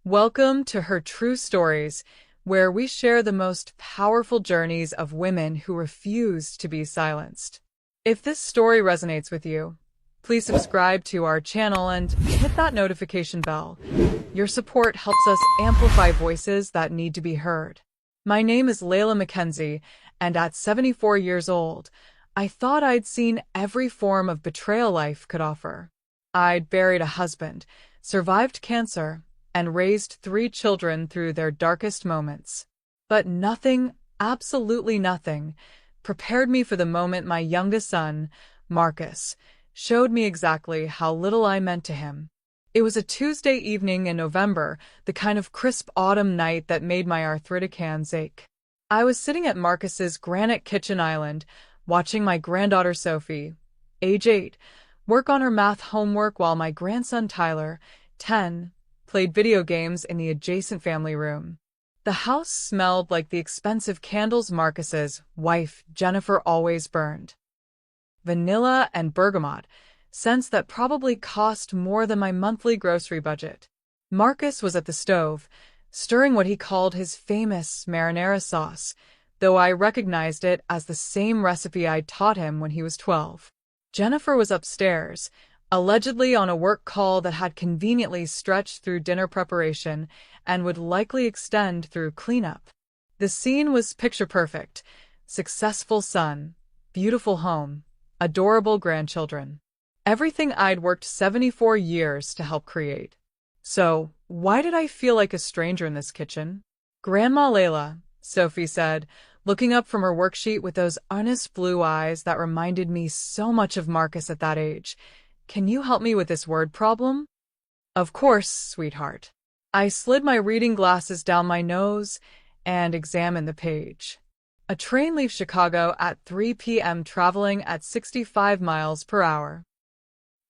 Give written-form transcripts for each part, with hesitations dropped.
Welcome to Her True Stories, where we share the most powerful journeys of women who refuse to be silenced. If this story resonates with you, please subscribe to our channel and hit that notification bell. Your support helps us amplify voices that need to be heard. My name is Layla Mackenzie, and at 74 years old, I thought I'd seen every form of betrayal life could offer. I'd buried a husband, survived cancer, and raised 3 children through their darkest moments. But nothing, absolutely nothing, prepared me for the moment my youngest son, Marcus, showed me exactly how little I meant to him. It was a Tuesday evening in November, the kind of crisp autumn night that made my arthritic hands ache. I was sitting at Marcus's granite kitchen island, watching my granddaughter Sophie, age 8, work on her math homework while my grandson Tyler, 10, played video games in the adjacent family room. The house smelled like the expensive candles Marcus's wife, Jennifer, always burned. Vanilla and bergamot, scents that probably cost more than my monthly grocery budget. Marcus was at the stove, stirring what he called his famous marinara sauce, though I recognized it as the same recipe I'd taught him when he was 12. Jennifer was upstairs, allegedly on a work call that had conveniently stretched through dinner preparation and would likely extend through cleanup. The scene was picture-perfect: successful son, beautiful home, adorable grandchildren. Everything I'd worked 74 years to help create. So, why did I feel like a stranger in this kitchen? "Grandma Layla," Sophie said, looking up from her worksheet with those earnest blue eyes that reminded me so much of Marcus at that age. "Can you help me with this word problem?" "Of course, sweetheart." I slid my reading glasses down my nose and examined the page. A train leaves Chicago at 3 p.m. traveling at 65 miles per hour.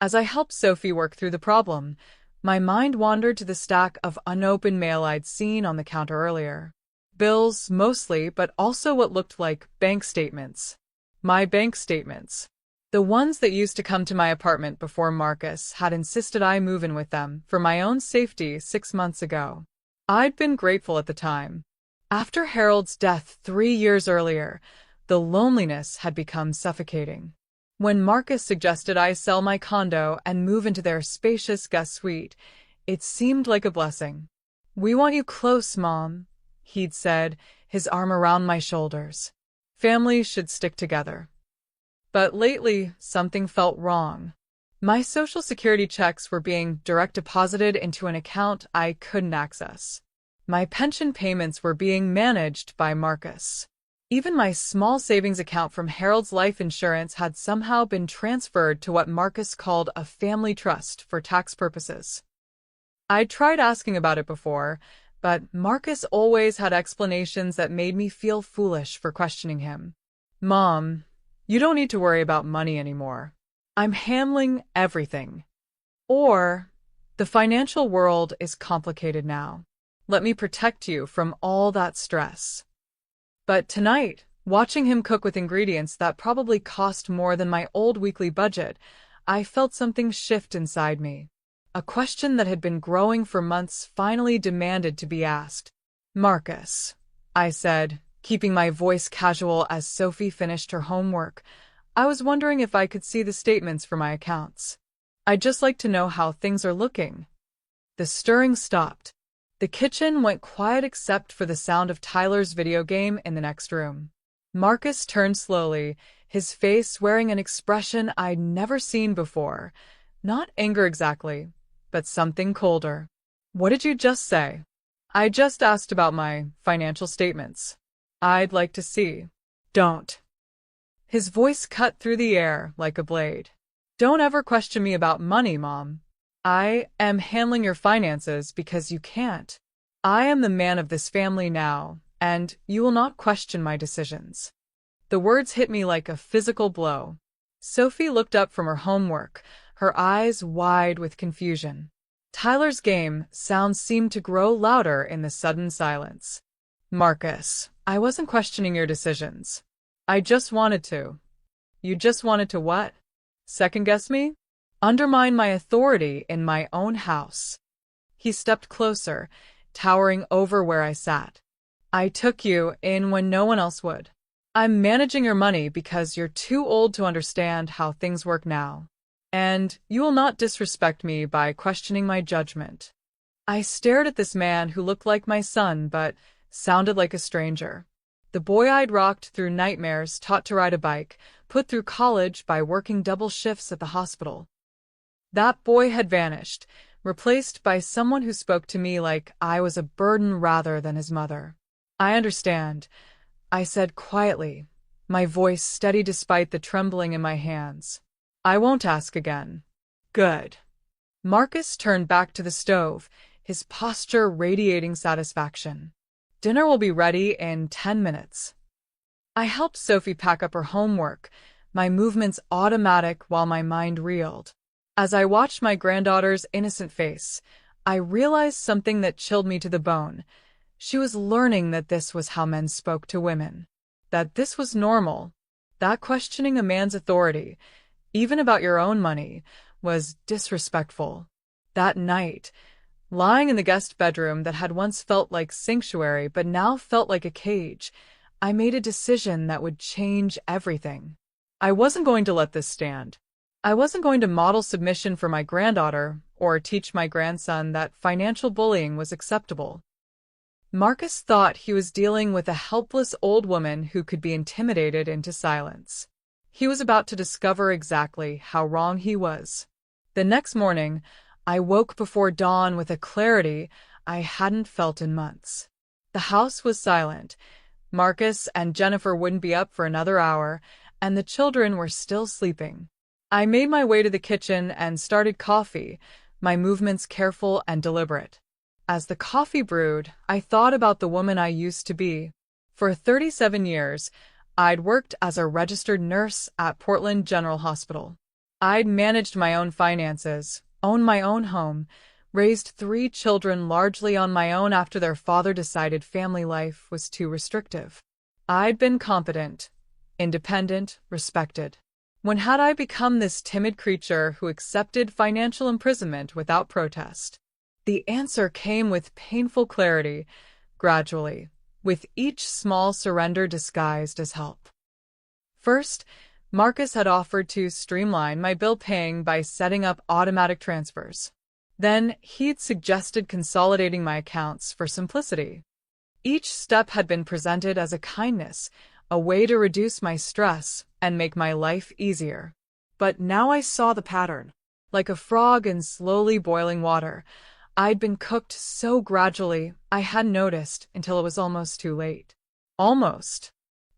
As I helped Sophie work through the problem, my mind wandered to the stack of unopened mail I'd seen on the counter earlier. Bills, mostly, but also what looked like bank statements. My bank statements. The ones that used to come to my apartment before Marcus had insisted I move in with them for my own safety 6 months ago. I'd been grateful at the time. After Harold's death 3 years earlier, the loneliness had become suffocating. When Marcus suggested I sell my condo and move into their spacious guest suite, it seemed like a blessing. "We want you close, Mom," he'd said, his arm around my shoulders. "Families should stick together." But lately, something felt wrong. My Social Security checks were being direct deposited into an account I couldn't access. My pension payments were being managed by Marcus. Even my small savings account from Harold's life insurance had somehow been transferred to what Marcus called a family trust for tax purposes. I'd tried asking about it before, but Marcus always had explanations that made me feel foolish for questioning him. "Mom, you don't need to worry about money anymore. I'm handling everything." Or, "The financial world is complicated now. Let me protect you from all that stress." But tonight, watching him cook with ingredients that probably cost more than my old weekly budget, I felt something shift inside me. A question that had been growing for months finally demanded to be asked. "Marcus," I said, keeping my voice casual as Sophie finished her homework, "I was wondering if I could see the statements for my accounts. I'd just like to know how things are looking." The stirring stopped. The kitchen went quiet except for the sound of Tyler's video game in the next room. Marcus turned slowly, his face wearing an expression I'd never seen before. Not anger exactly, but something colder. "What did you just say?" "I just asked about my financial statements. I'd like to see." "Don't." His voice cut through the air like a blade. "Don't ever question me about money, Mom. I am handling your finances because you can't. I am the man of this family now, and you will not question my decisions." The words hit me like a physical blow. Sophie looked up from her homework, her eyes wide with confusion. Tyler's game sounds seemed to grow louder in the sudden silence. "Marcus, I wasn't questioning your decisions. I just wanted to." "You just wanted to what? Second-guess me? Undermine my authority in my own house." He stepped closer, towering over where I sat. I took you in when no one else would. I'm managing your money because you're too old to understand how things work now. And you will not disrespect me by questioning my judgment. I stared at this man who looked like my son but sounded like a stranger. The boy I'd rocked through nightmares, taught to ride a bike, put through college by working double shifts at the hospital. That boy had vanished, replaced by someone who spoke to me like I was a burden rather than his mother. I understand, I said quietly, my voice steady despite the trembling in my hands. I won't ask again. Good. Marcus turned back to the stove, his posture radiating satisfaction. Dinner will be ready in 10 minutes. I helped Sophie pack up her homework, my movements automatic while my mind reeled. As I watched my granddaughter's innocent face, I realized something that chilled me to the bone. She was learning that this was how men spoke to women. That this was normal. That questioning a man's authority, even about your own money, was disrespectful. That night, lying in the guest bedroom that had once felt like sanctuary but now felt like a cage, I made a decision that would change everything. I wasn't going to let this stand. I wasn't going to model submission for my granddaughter or teach my grandson that financial bullying was acceptable. Marcus thought he was dealing with a helpless old woman who could be intimidated into silence. He was about to discover exactly how wrong he was. The next morning, I woke before dawn with a clarity I hadn't felt in months. The house was silent. Marcus and Jennifer wouldn't be up for another hour, and the children were still sleeping. I made my way to the kitchen and started coffee, my movements careful and deliberate. As the coffee brewed, I thought about the woman I used to be. For 37 years, I'd worked as a registered nurse at Portland General Hospital. I'd managed my own finances, owned my own home, raised 3 children largely on my own after their father decided family life was too restrictive. I'd been competent, independent, respected. When had I become this timid creature who accepted financial imprisonment without protest? The answer came with painful clarity, gradually, with each small surrender disguised as help. First, Marcus had offered to streamline my bill paying by setting up automatic transfers. Then he'd suggested consolidating my accounts for simplicity. Each step had been presented as a kindness, a way to reduce my stress and make my life easier. But now I saw the pattern. Like a frog in slowly boiling water, I'd been cooked so gradually I hadn't noticed until it was almost too late. Almost.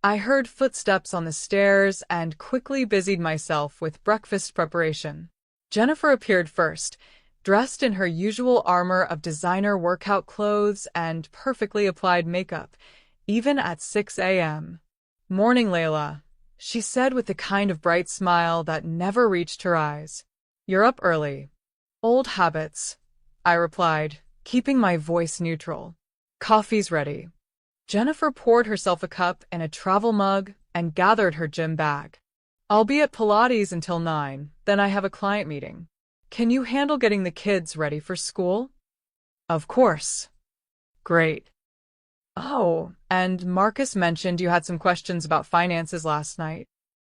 I heard footsteps on the stairs and quickly busied myself with breakfast preparation. Jennifer appeared first, dressed in her usual armor of designer workout clothes and perfectly applied makeup, even at 6 a.m. "Morning, Layla," she said with the kind of bright smile that never reached her eyes. "You're up early." "Old habits," I replied, keeping my voice neutral. "Coffee's ready." Jennifer poured herself a cup in a travel mug and gathered her gym bag. "I'll be at Pilates until 9, then I have a client meeting. Can you handle getting the kids ready for school?" "Of course." "Great." "Oh, and Marcus mentioned you had some questions about finances last night."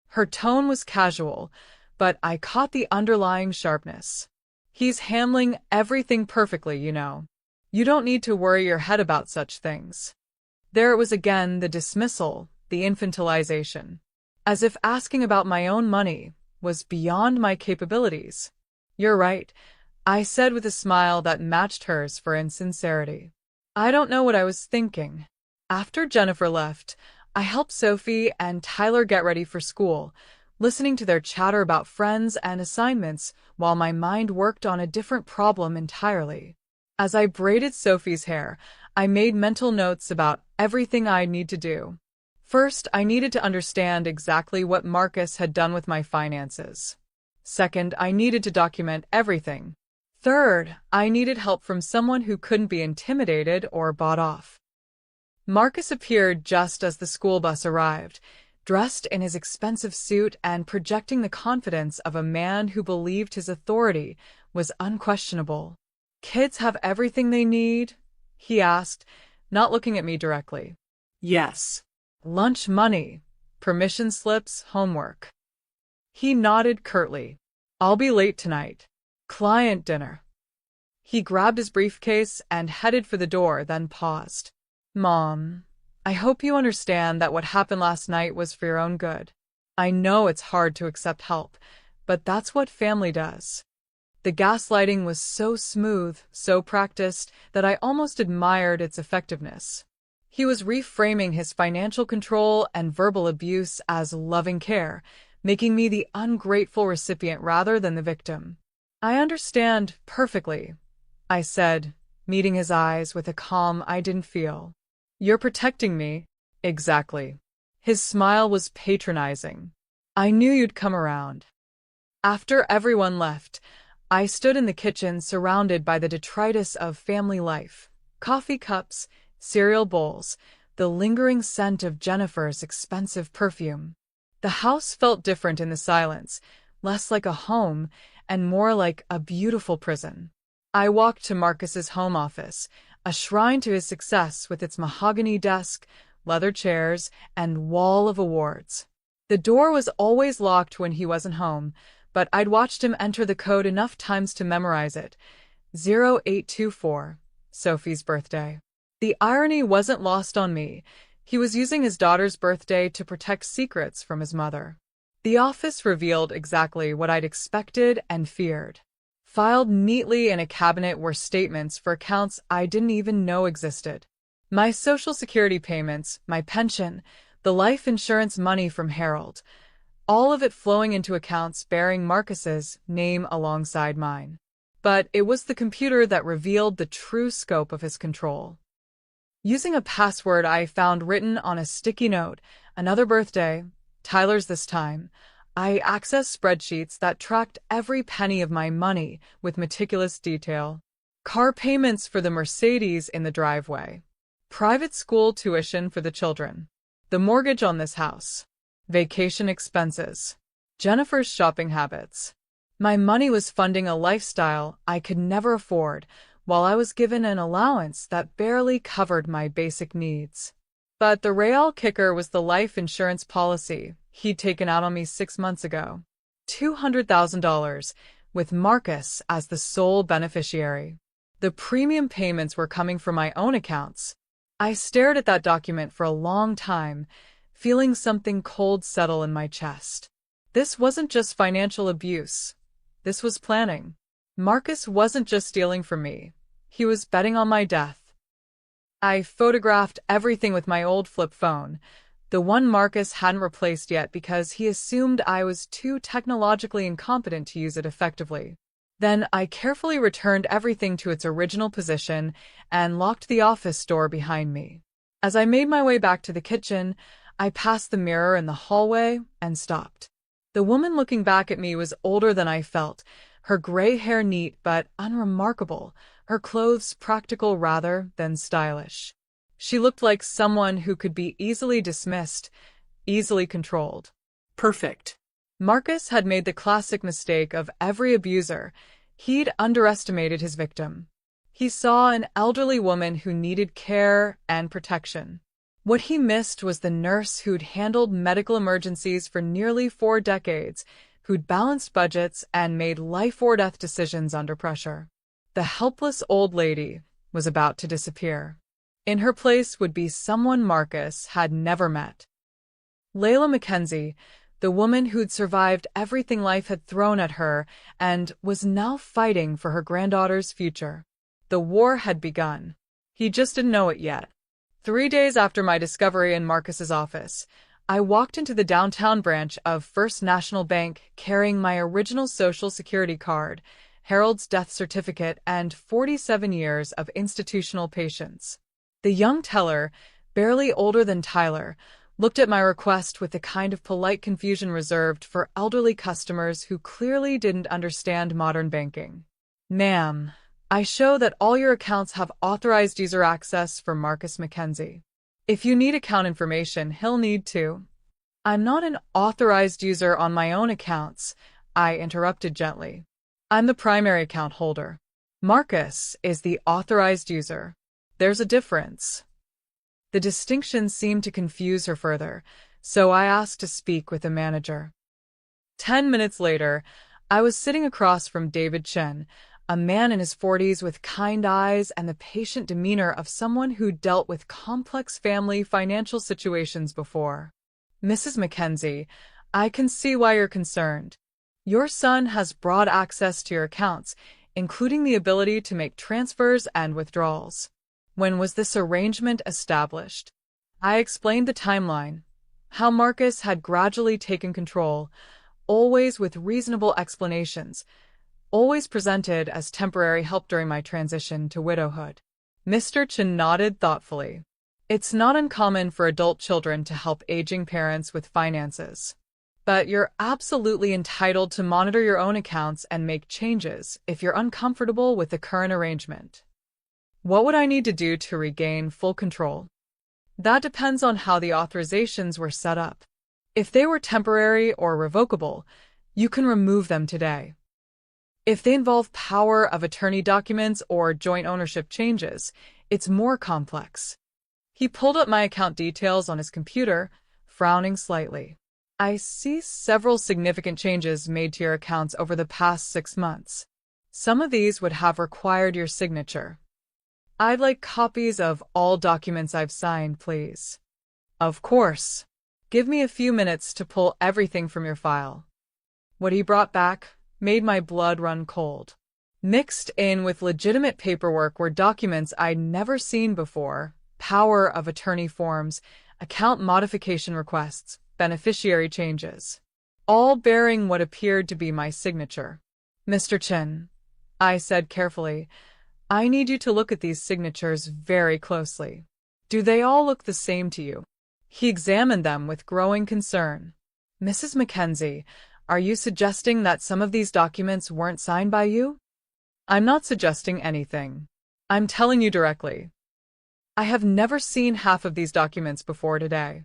Her tone was casual, but I caught the underlying sharpness. "He's handling everything perfectly, you know. You don't need to worry your head about such things." There it was again, the dismissal, the infantilization. As if asking about my own money was beyond my capabilities. "You're right," I said with a smile that matched hers for insincerity. I don't know what I was thinking. After Jennifer left, I helped Sophie and Tyler get ready for school, listening to their chatter about friends and assignments while my mind worked on a different problem entirely. As I braided Sophie's hair, I made mental notes about everything I'd need to do. First, I needed to understand exactly what Marcus had done with my finances. Second, I needed to document everything. Third, I needed help from someone who couldn't be intimidated or bought off. Marcus appeared just as the school bus arrived, dressed in his expensive suit and projecting the confidence of a man who believed his authority was unquestionable. Kids have everything they need? He asked, not looking at me directly. Yes. Lunch money, permission slips, homework. He nodded curtly. I'll be late tonight. Client dinner. He grabbed his briefcase and headed for the door, then paused. Mom, I hope you understand that what happened last night was for your own good. I know it's hard to accept help, but that's what family does. The gaslighting was so smooth, so practiced, that I almost admired its effectiveness. He was reframing his financial control and verbal abuse as loving care, making me the ungrateful recipient rather than the victim. I understand perfectly, I said, meeting his eyes with a calm I didn't feel. You're protecting me. Exactly. His smile was patronizing. I knew you'd come around. After everyone left, I stood in the kitchen surrounded by the detritus of family life. Coffee cups, cereal bowls, the lingering scent of Jennifer's expensive perfume. The house felt different in the silence, less like a home and more like a beautiful prison. I walked to Marcus's home office, a shrine to his success with its mahogany desk, leather chairs, and wall of awards. The door was always locked when he wasn't home, but I'd watched him enter the code enough times to memorize it. 0824, Sophie's birthday. The irony wasn't lost on me. He was using his daughter's birthday to protect secrets from his mother. The office revealed exactly what I'd expected and feared. Filed neatly in a cabinet were statements for accounts I didn't even know existed. My Social Security payments, my pension, the life insurance money from Harold, all of it flowing into accounts bearing Marcus's name alongside mine. But it was the computer that revealed the true scope of his control. Using a password I found written on a sticky note, another birthday, Tyler's this time, I accessed spreadsheets that tracked every penny of my money with meticulous detail. Car payments for the Mercedes in the driveway. Private school tuition for the children. The mortgage on this house. Vacation expenses. Jennifer's shopping habits. My money was funding a lifestyle I could never afford, while I was given an allowance that barely covered my basic needs. But the real kicker was the life insurance policy he'd taken out on me 6 months ago. $200,000, with Marcus as the sole beneficiary. The premium payments were coming from my own accounts. I stared at that document for a long time, feeling something cold settle in my chest. This wasn't just financial abuse. This was planning. Marcus wasn't just stealing from me. He was betting on my death. I photographed everything with my old flip phone, the one Marcus hadn't replaced yet because he assumed I was too technologically incompetent to use it effectively. Then I carefully returned everything to its original position and locked the office door behind me. As I made my way back to the kitchen, I passed the mirror in the hallway and stopped. The woman looking back at me was older than I felt, her gray hair neat but unremarkable, her clothes practical rather than stylish. She looked like someone who could be easily dismissed, easily controlled. Perfect. Marcus had made the classic mistake of every abuser. He'd underestimated his victim. He saw an elderly woman who needed care and protection. What he missed was the nurse who'd handled medical emergencies for nearly 4 decades, who'd balanced budgets and made life-or-death decisions under pressure. The helpless old lady was about to disappear. In her place would be someone Marcus had never met. Layla Mackenzie, the woman who'd survived everything life had thrown at her and was now fighting for her granddaughter's future. The war had begun. He just didn't know it yet. 3 days after my discovery in Marcus's office, I walked into the downtown branch of First National Bank carrying my original Social Security card, Harold's death certificate, and 47 years of institutional patience. The young teller, barely older than Tyler, looked at my request with the kind of polite confusion reserved for elderly customers who clearly didn't understand modern banking. Ma'am, I show that all your accounts have authorized user access for Marcus Mackenzie. If you need account information, he'll need to. I'm not an authorized user on my own accounts, I interrupted gently. I'm the primary account holder. Marcus is the authorized user. There's a difference. The distinction seemed to confuse her further, so I asked to speak with the manager. 10 minutes later, I was sitting across from David Chen, a man in his 40s with kind eyes and the patient demeanor of someone who dealt with complex family financial situations before. Mrs. Mackenzie, I can see why you're concerned. Your son has broad access to your accounts, including the ability to make transfers and withdrawals. When was this arrangement established? I explained the timeline, how Marcus had gradually taken control, always with reasonable explanations, always presented as temporary help during my transition to widowhood. Mr. Chen nodded thoughtfully. It's not uncommon for adult children to help aging parents with finances. But you're absolutely entitled to monitor your own accounts and make changes if you're uncomfortable with the current arrangement. What would I need to do to regain full control? That depends on how the authorizations were set up. If they were temporary or revocable, you can remove them today. If they involve power of attorney documents or joint ownership changes, it's more complex. He pulled up my account details on his computer, frowning slightly. I see several significant changes made to your accounts over the past 6 months. Some of these would have required your signature. I'd like copies of all documents I've signed, please. Of course. Give me a few minutes to pull everything from your file. What he brought back made my blood run cold. Mixed in with legitimate paperwork were documents I'd never seen before, power of attorney forms, account modification requests, beneficiary changes, all bearing what appeared to be my signature. Mr. Chen, I said carefully, I need you to look at these signatures very closely. Do they all look the same to you? He examined them with growing concern. Mrs. Mackenzie, are you suggesting that some of these documents weren't signed by you? I'm not suggesting anything. I'm telling you directly. I have never seen half of these documents before today.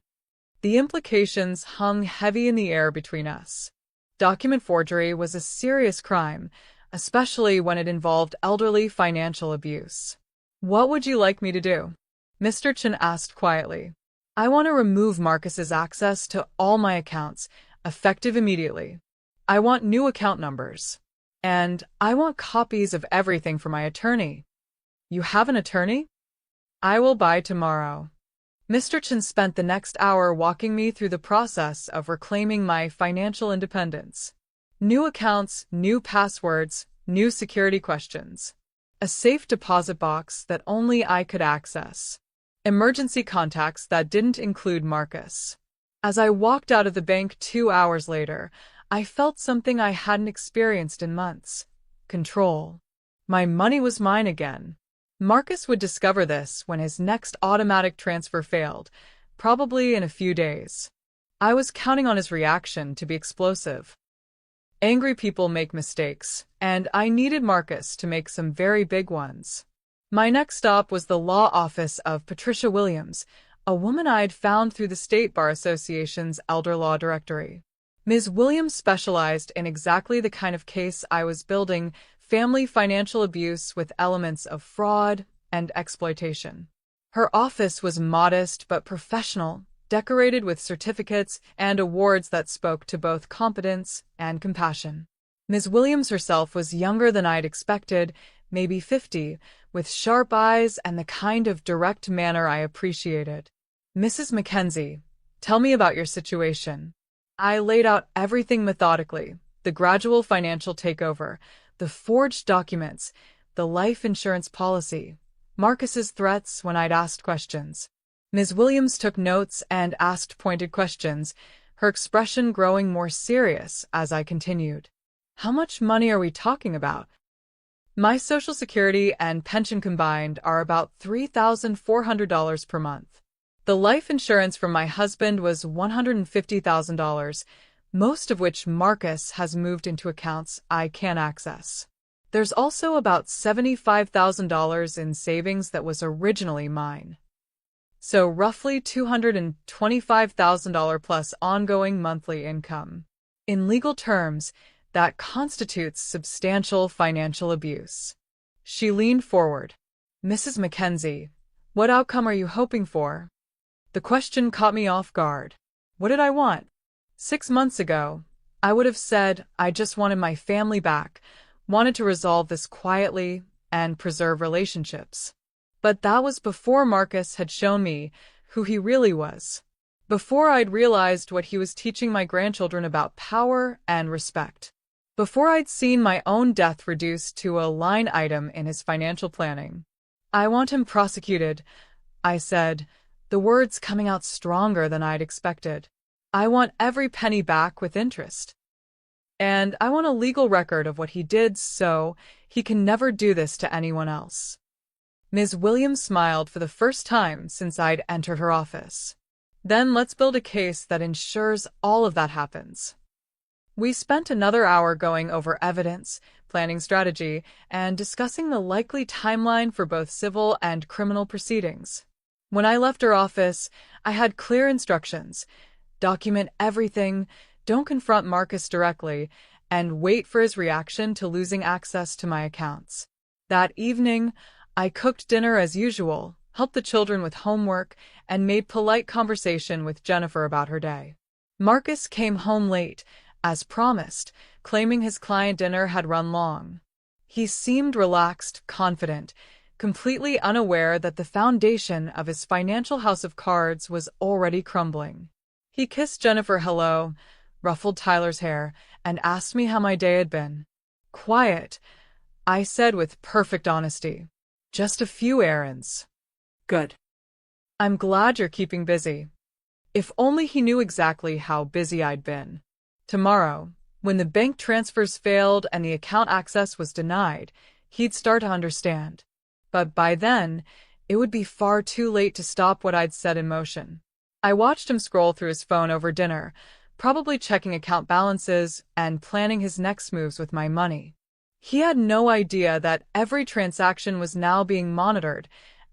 The implications hung heavy in the air between us. Document forgery was a serious crime, especially when it involved elderly financial abuse. What would you like me to do? Mr. Chen asked quietly. I want to remove Marcus's access to all my accounts, effective immediately. I want new account numbers. And I want copies of everything from my attorney. You have an attorney? I will by tomorrow. Mr. Chen spent the next hour walking me through the process of reclaiming my financial independence. New accounts, new passwords, new security questions. A safe deposit box that only I could access. Emergency contacts that didn't include Marcus. As I walked out of the bank 2 hours later, I felt something I hadn't experienced in months. Control. My money was mine again. Marcus would discover this when his next automatic transfer failed, probably in a few days. I was counting on his reaction to be explosive. Angry people make mistakes, and I needed Marcus to make some very big ones. My next stop was the law office of Patricia Williams, a woman I'd found through the State Bar Association's Elder Law Directory. Ms. Williams specialized in exactly the kind of case I was building, family financial abuse with elements of fraud and exploitation. Her office was modest but professional, decorated with certificates and awards that spoke to both competence and compassion. Ms. Williams herself was younger than I'd expected, maybe 50, with sharp eyes and the kind of direct manner I appreciated. Mrs. Mackenzie, tell me about your situation. I laid out everything methodically, the gradual financial takeover, the forged documents, the life insurance policy, Marcus's threats when I'd asked questions. Ms. Williams took notes and asked pointed questions, her expression growing more serious as I continued. How much money are we talking about? My Social Security and pension combined are about $3,400 per month. The life insurance from my husband was $150,000, most of which Marcus has moved into accounts I can't access. There's also about $75,000 in savings that was originally mine. So roughly $225,000 plus ongoing monthly income. In legal terms, that constitutes substantial financial abuse. She leaned forward. Mrs. Mackenzie, what outcome are you hoping for? The question caught me off guard. What did I want? 6 months ago, I would have said I just wanted my family back, wanted to resolve this quietly and preserve relationships. But that was before Marcus had shown me who he really was. Before I'd realized what he was teaching my grandchildren about power and respect. Before I'd seen my own death reduced to a line item in his financial planning. I want him prosecuted, I said, the words coming out stronger than I'd expected. I want every penny back with interest. And I want a legal record of what he did so he can never do this to anyone else. Ms. Williams smiled for the first time since I'd entered her office. Then let's build a case that ensures all of that happens. We spent another hour going over evidence, planning strategy, and discussing the likely timeline for both civil and criminal proceedings. When I left her office, I had clear instructions. Document everything, don't confront Marcus directly, and wait for his reaction to losing access to my accounts. That evening, I cooked dinner as usual, helped the children with homework, and made polite conversation with Jennifer about her day. Marcus came home late, as promised, claiming his client dinner had run long. He seemed relaxed, confident, completely unaware that the foundation of his financial house of cards was already crumbling. He kissed Jennifer hello, ruffled Tyler's hair, and asked me how my day had been. Quiet, I said with perfect honesty. Just a few errands. Good. I'm glad you're keeping busy. If only he knew exactly how busy I'd been. Tomorrow, when the bank transfers failed and the account access was denied, he'd start to understand. But by then, it would be far too late to stop what I'd set in motion. I watched him scroll through his phone over dinner, probably checking account balances and planning his next moves with my money. He had no idea that every transaction was now being monitored,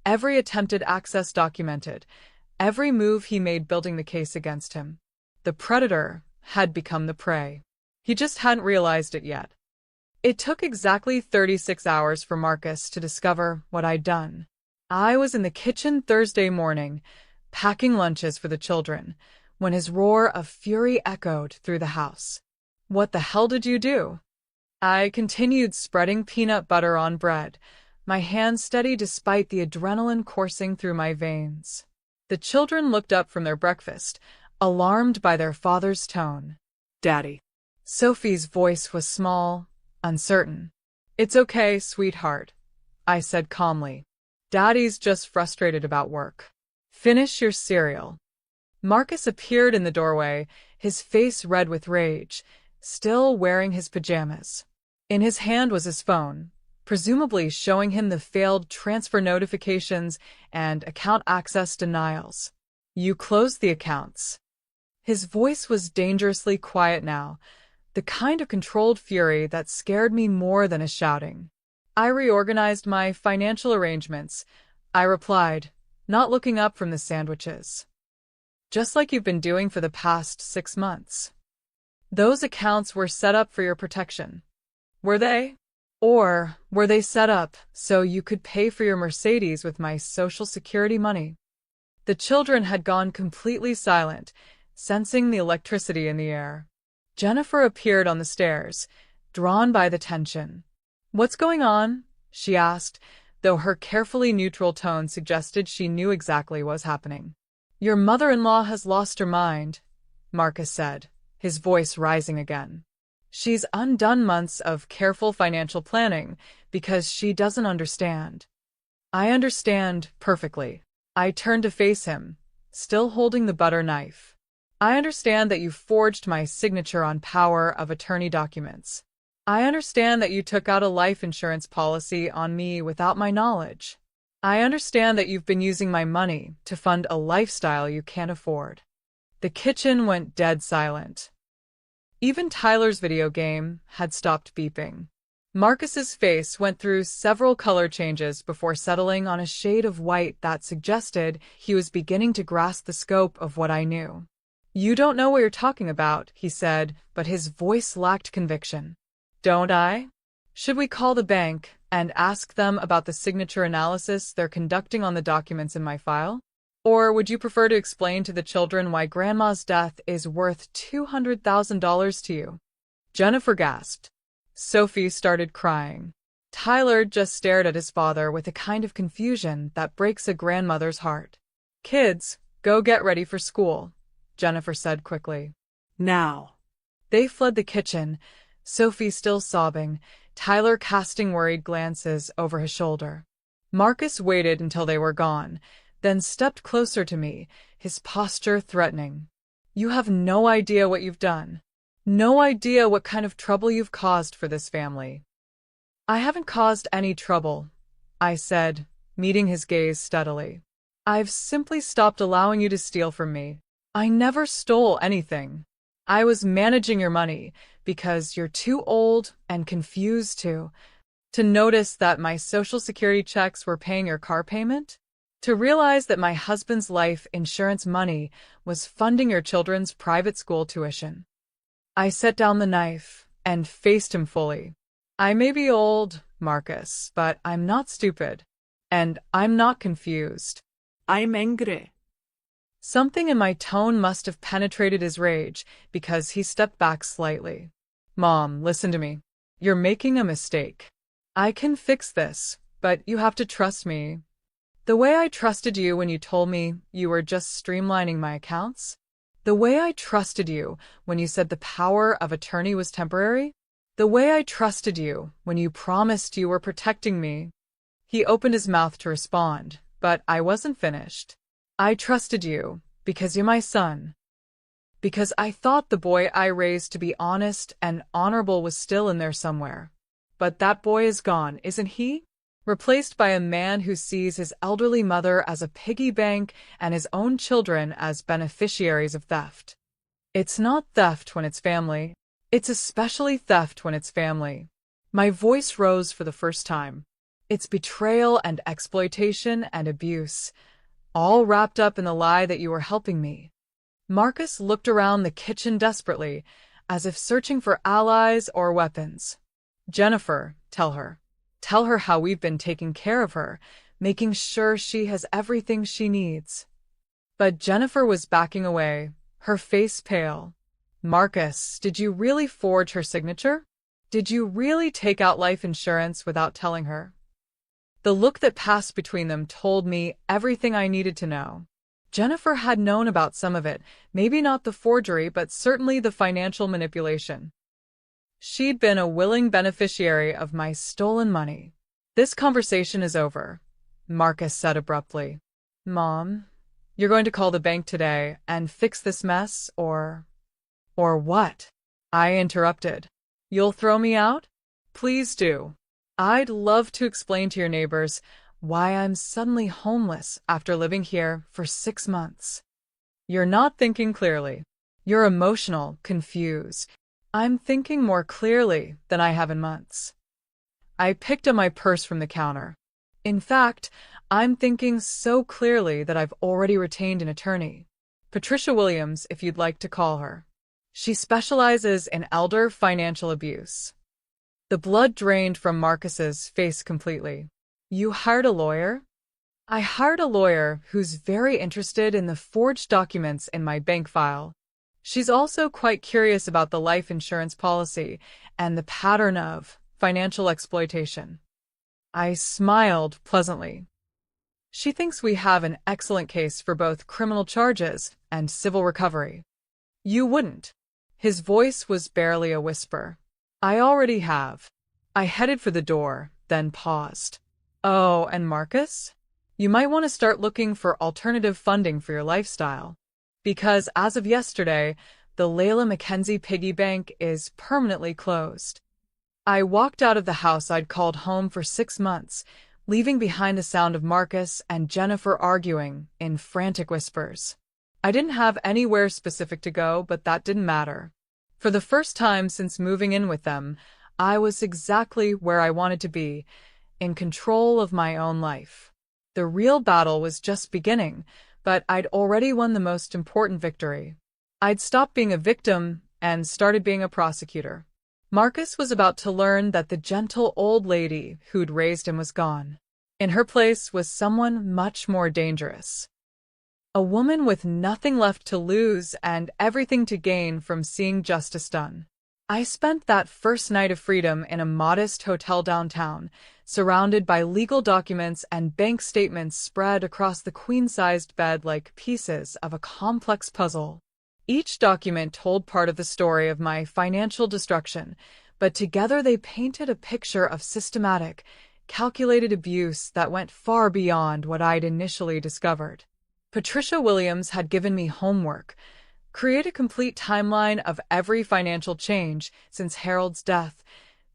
every attempted access documented, every move he made building the case against him. The predator had become the prey. He just hadn't realized it yet. It took exactly 36 hours for Marcus to discover what I'd done. I was in the kitchen Thursday morning, packing lunches for the children, when his roar of fury echoed through the house. What the hell did you do? I continued spreading peanut butter on bread, my hands steady despite the adrenaline coursing through my veins. The children looked up from their breakfast, alarmed by their father's tone. Daddy. Sophie's voice was small, uncertain. It's okay, sweetheart, I said calmly. Daddy's just frustrated about work. Finish your cereal. Marcus appeared in the doorway, his face red with rage, still wearing his pajamas. In his hand was his phone, presumably showing him the failed transfer notifications and account access denials. You closed the accounts. His voice was dangerously quiet now, the kind of controlled fury that scared me more than his shouting. I reorganized my financial arrangements, I replied, not looking up from the sandwiches. Just like you've been doing for the past 6 months. Those accounts were set up for your protection. Were they? Or were they set up so you could pay for your Mercedes with my Social Security money? The children had gone completely silent, sensing the electricity in the air. Jennifer appeared on the stairs, drawn by the tension. What's going on? She asked, though her carefully neutral tone suggested she knew exactly what was happening. Your mother-in-law has lost her mind, Marcus said, his voice rising again. She's undone months of careful financial planning because she doesn't understand. I understand perfectly. I turned to face him, still holding the butter knife. I understand that you forged my signature on power of attorney documents. I understand that you took out a life insurance policy on me without my knowledge. I understand that you've been using my money to fund a lifestyle you can't afford. The kitchen went dead silent. Even Tyler's video game had stopped beeping. Marcus's face went through several color changes before settling on a shade of white that suggested he was beginning to grasp the scope of what I knew. You don't know what you're talking about, he said, but his voice lacked conviction. Don't I? Should we call the bank and ask them about the signature analysis they're conducting on the documents in my file? Or would you prefer to explain to the children why Grandma's death is worth $200,000 to you? Jennifer gasped. Sophie started crying. Tyler just stared at his father with a kind of confusion that breaks a grandmother's heart. Kids, go get ready for school, Jennifer said quickly. Now. They fled the kitchen, Sophie still sobbing, Tyler casting worried glances over his shoulder. Marcus waited until they were gone, then stepped closer to me, his posture threatening. You have no idea what you've done. No idea what kind of trouble you've caused for this family. I haven't caused any trouble, I said, meeting his gaze steadily. I've simply stopped allowing you to steal from me. I never stole anything. I was managing your money because you're too old and confused to notice that my Social Security checks were paying your car payment, to realize that my husband's life insurance money was funding your children's private school tuition. I set down the knife and faced him fully. I may be old, Marcus, but I'm not stupid, and I'm not confused. I'm angry. Something in my tone must have penetrated his rage because he stepped back slightly. Mom, listen to me. You're making a mistake. I can fix this, but you have to trust me. The way I trusted you when you told me you were just streamlining my accounts? The way I trusted you when you said the power of attorney was temporary? The way I trusted you when you promised you were protecting me? He opened his mouth to respond, but I wasn't finished. I trusted you because you're my son. Because I thought the boy I raised to be honest and honorable was still in there somewhere. But that boy is gone, isn't he? Replaced by a man who sees his elderly mother as a piggy bank and his own children as beneficiaries of theft. It's not theft when it's family. It's especially theft when it's family. My voice rose for the first time. It's betrayal and exploitation and abuse, all wrapped up in the lie that you were helping me. Marcus looked around the kitchen desperately, as if searching for allies or weapons. Jennifer, tell her. Tell her how we've been taking care of her, making sure she has everything she needs. But Jennifer was backing away, her face pale. Marcus, did you really forge her signature? Did you really take out life insurance without telling her? The look that passed between them told me everything I needed to know. Jennifer had known about some of it, maybe not the forgery, but certainly the financial manipulation. She'd been a willing beneficiary of my stolen money. This conversation is over, Marcus said abruptly. Mom, you're going to call the bank today and fix this mess, or what? I interrupted. You'll throw me out? Please do. I'd love to explain to your neighbors why I'm suddenly homeless after living here for 6 months. You're not thinking clearly. You're emotional, confused. I'm thinking more clearly than I have in months. I picked up my purse from the counter. In fact, I'm thinking so clearly that I've already retained an attorney. Patricia Williams, if you'd like to call her. She specializes in elder financial abuse. The blood drained from Marcus's face completely. You hired a lawyer? I hired a lawyer who's very interested in the forged documents in my bank file. She's also quite curious about the life insurance policy and the pattern of financial exploitation. I smiled pleasantly. She thinks we have an excellent case for both criminal charges and civil recovery. You wouldn't. His voice was barely a whisper. I already have. I headed for the door, then paused. Oh, and Marcus? You might want to start looking for alternative funding for your lifestyle. Because as of yesterday, the Layla Mackenzie piggy bank is permanently closed. I walked out of the house I'd called home for 6 months, leaving behind the sound of Marcus and Jennifer arguing in frantic whispers. I didn't have anywhere specific to go, but that didn't matter. For the first time since moving in with them, I was exactly where I wanted to be, in control of my own life. The real battle was just beginning, but I'd already won the most important victory. I'd stopped being a victim and started being a prosecutor. Marcus was about to learn that the gentle old lady who'd raised him was gone. In her place was someone much more dangerous. A woman with nothing left to lose and everything to gain from seeing justice done. I spent that first night of freedom in a modest hotel downtown, surrounded by legal documents and bank statements spread across the queen-sized bed like pieces of a complex puzzle. Each document told part of the story of my financial destruction, but together they painted a picture of systematic, calculated abuse that went far beyond what I'd initially discovered. Patricia Williams had given me homework: create a complete timeline of every financial change since Harold's death,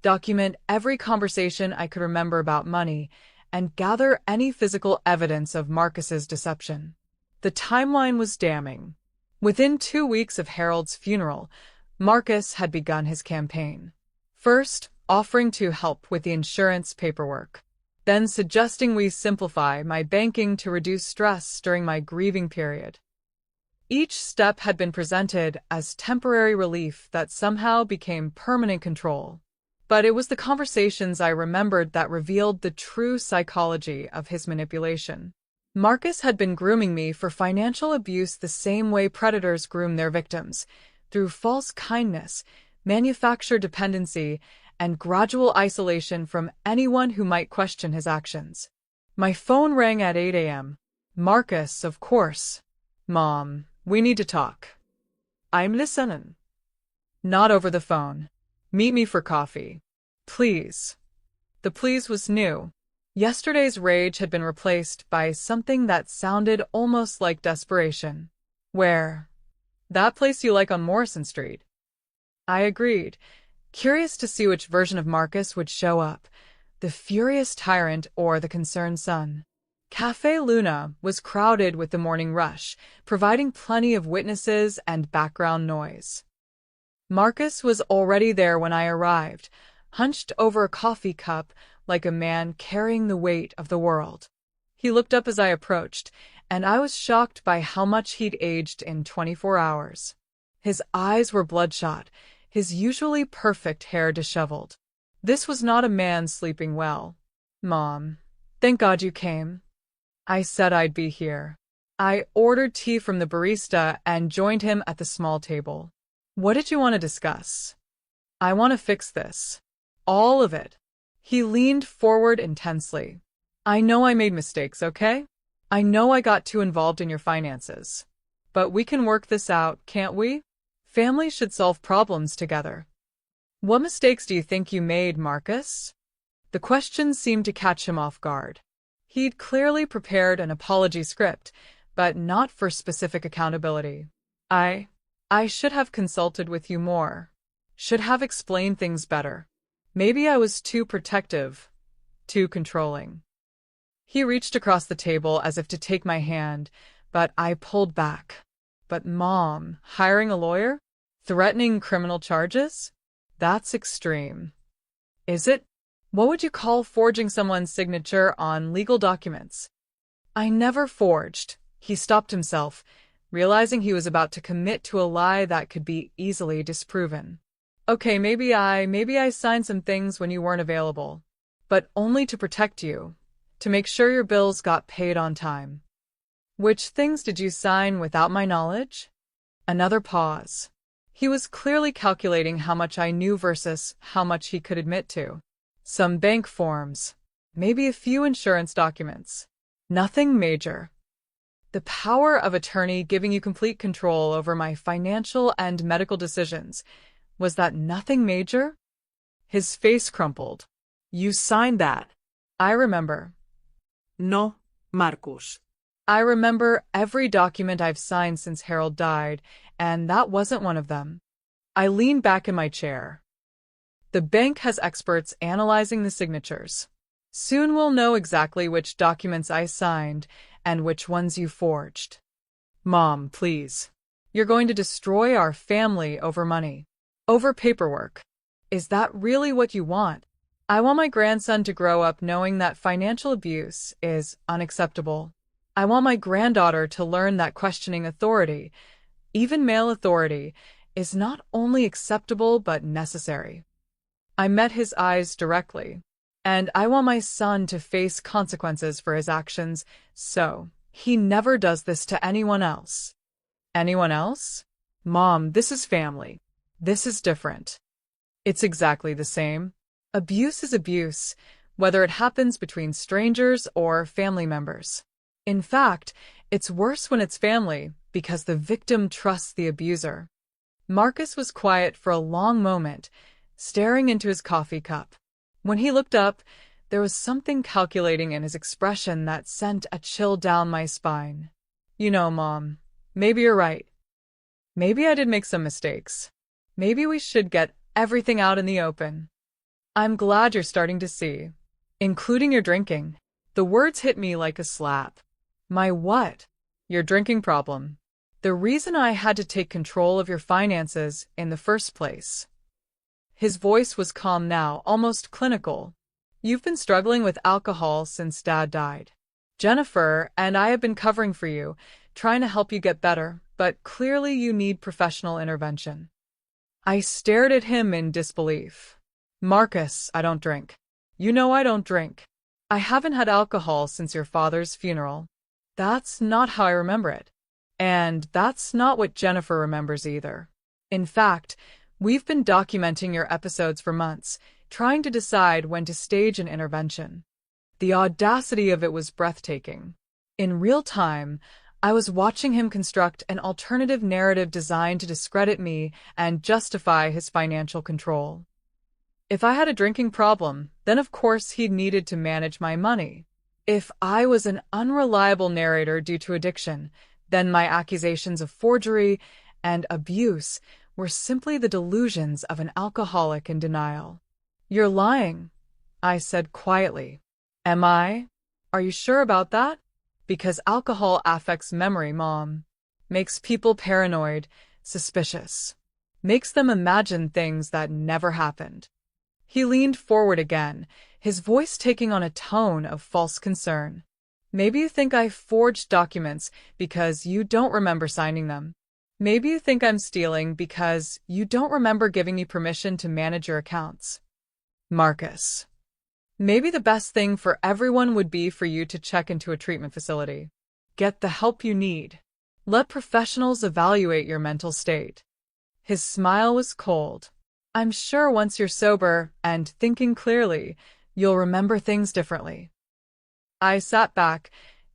document every conversation I could remember about money, and gather any physical evidence of Marcus's deception. The timeline was damning. Within 2 weeks of Harold's funeral, Marcus had begun his campaign. First, offering to help with the insurance paperwork, then suggesting we simplify my banking to reduce stress during my grieving period. Each step had been presented as temporary relief that somehow became permanent control. But it was the conversations I remembered that revealed the true psychology of his manipulation. Marcus had been grooming me for financial abuse the same way predators groom their victims, through false kindness, manufactured dependency, and gradual isolation from anyone who might question his actions. My phone rang at 8 a.m. Marcus, of course. Mom, we need to talk. I'm listening. Not over the phone. Meet me for coffee. Please. The please was new. Yesterday's rage had been replaced by something that sounded almost like desperation. Where? That place you like on Morrison Street. I agreed, curious to see which version of Marcus would show up, the furious tyrant or the concerned son. Café Luna was crowded with the morning rush, providing plenty of witnesses and background noise. Marcus was already there when I arrived, hunched over a coffee cup like a man carrying the weight of the world. He looked up as I approached, and I was shocked by how much he'd aged in 24 hours. His eyes were bloodshot, his usually perfect hair disheveled. This was not a man sleeping well. Mom, thank God you came. I said I'd be here. I ordered tea from the barista and joined him at the small table. What did you want to discuss? I want to fix this. All of it. He leaned forward intensely. I know I made mistakes, okay? I know I got too involved in your finances. But we can work this out, can't we? Families should solve problems together. What mistakes do you think you made, Marcus? The question seemed to catch him off guard. He'd clearly prepared an apology script, but not for specific accountability. I should have consulted with you more. Should have explained things better. Maybe I was too protective, too controlling. He reached across the table as if to take my hand, but I pulled back. But Mom, hiring a lawyer? Threatening criminal charges? That's extreme. Is it? What would you call forging someone's signature on legal documents? I never forged. He stopped himself, realizing he was about to commit to a lie that could be easily disproven. Okay, maybe I signed some things when you weren't available, but only to protect you, to make sure your bills got paid on time. Which things did you sign without my knowledge? Another pause. He was clearly calculating how much I knew versus how much he could admit to. Some bank forms, maybe a few insurance documents. Nothing major. The power of attorney giving you complete control over my financial and medical decisions. Was that nothing major? His face crumpled. You signed that. I remember. No, Marcus. I remember every document I've signed since Harold died, and that wasn't one of them. I leaned back in my chair. The bank has experts analyzing the signatures. Soon we'll know exactly which documents I signed and which ones you forged. Mom, please. You're going to destroy our family over money. Over paperwork. Is that really what you want? I want my grandson to grow up knowing that financial abuse is unacceptable. I want my granddaughter to learn that questioning authority, even male authority, is not only acceptable but necessary. I met his eyes directly. And I want my son to face consequences for his actions, so he never does this to anyone else. Anyone else? Mom, this is family. This is different. It's exactly the same. Abuse is abuse, whether it happens between strangers or family members. In fact, it's worse when it's family because the victim trusts the abuser. Marcus was quiet for a long moment, staring into his coffee cup. When he looked up, there was something calculating in his expression that sent a chill down my spine. You know, Mom, maybe you're right. Maybe I did make some mistakes. Maybe we should get everything out in the open. I'm glad you're starting to see, including your drinking. The words hit me like a slap. My what? Your drinking problem. The reason I had to take control of your finances in the first place. His voice was calm now, almost clinical. You've been struggling with alcohol since Dad died. Jennifer and I have been covering for you, trying to help you get better, but clearly you need professional intervention. I stared at him in disbelief. Marcus, I don't drink. You know I don't drink. I haven't had alcohol since your father's funeral. That's not how I remember it. And that's not what Jennifer remembers either. In fact, we've been documenting your episodes for months, trying to decide when to stage an intervention. The audacity of it was breathtaking. In real time, I was watching him construct an alternative narrative designed to discredit me and justify his financial control. If I had a drinking problem, then of course he needed to manage my money. If I was an unreliable narrator due to addiction, then my accusations of forgery and abuse were simply the delusions of an alcoholic in denial. You're lying, I said quietly. Am I? Are you sure about that? Because alcohol affects memory, Mom. Makes people paranoid, suspicious. Makes them imagine things that never happened. He leaned forward again, his voice taking on a tone of false concern. Maybe you think I forged documents because you don't remember signing them. Maybe you think I'm stealing because you don't remember giving me permission to manage your accounts. Marcus. Maybe the best thing for everyone would be for you to check into a treatment facility. Get the help you need. Let professionals evaluate your mental state. His smile was cold. I'm sure once you're sober and thinking clearly, you'll remember things differently. I sat back,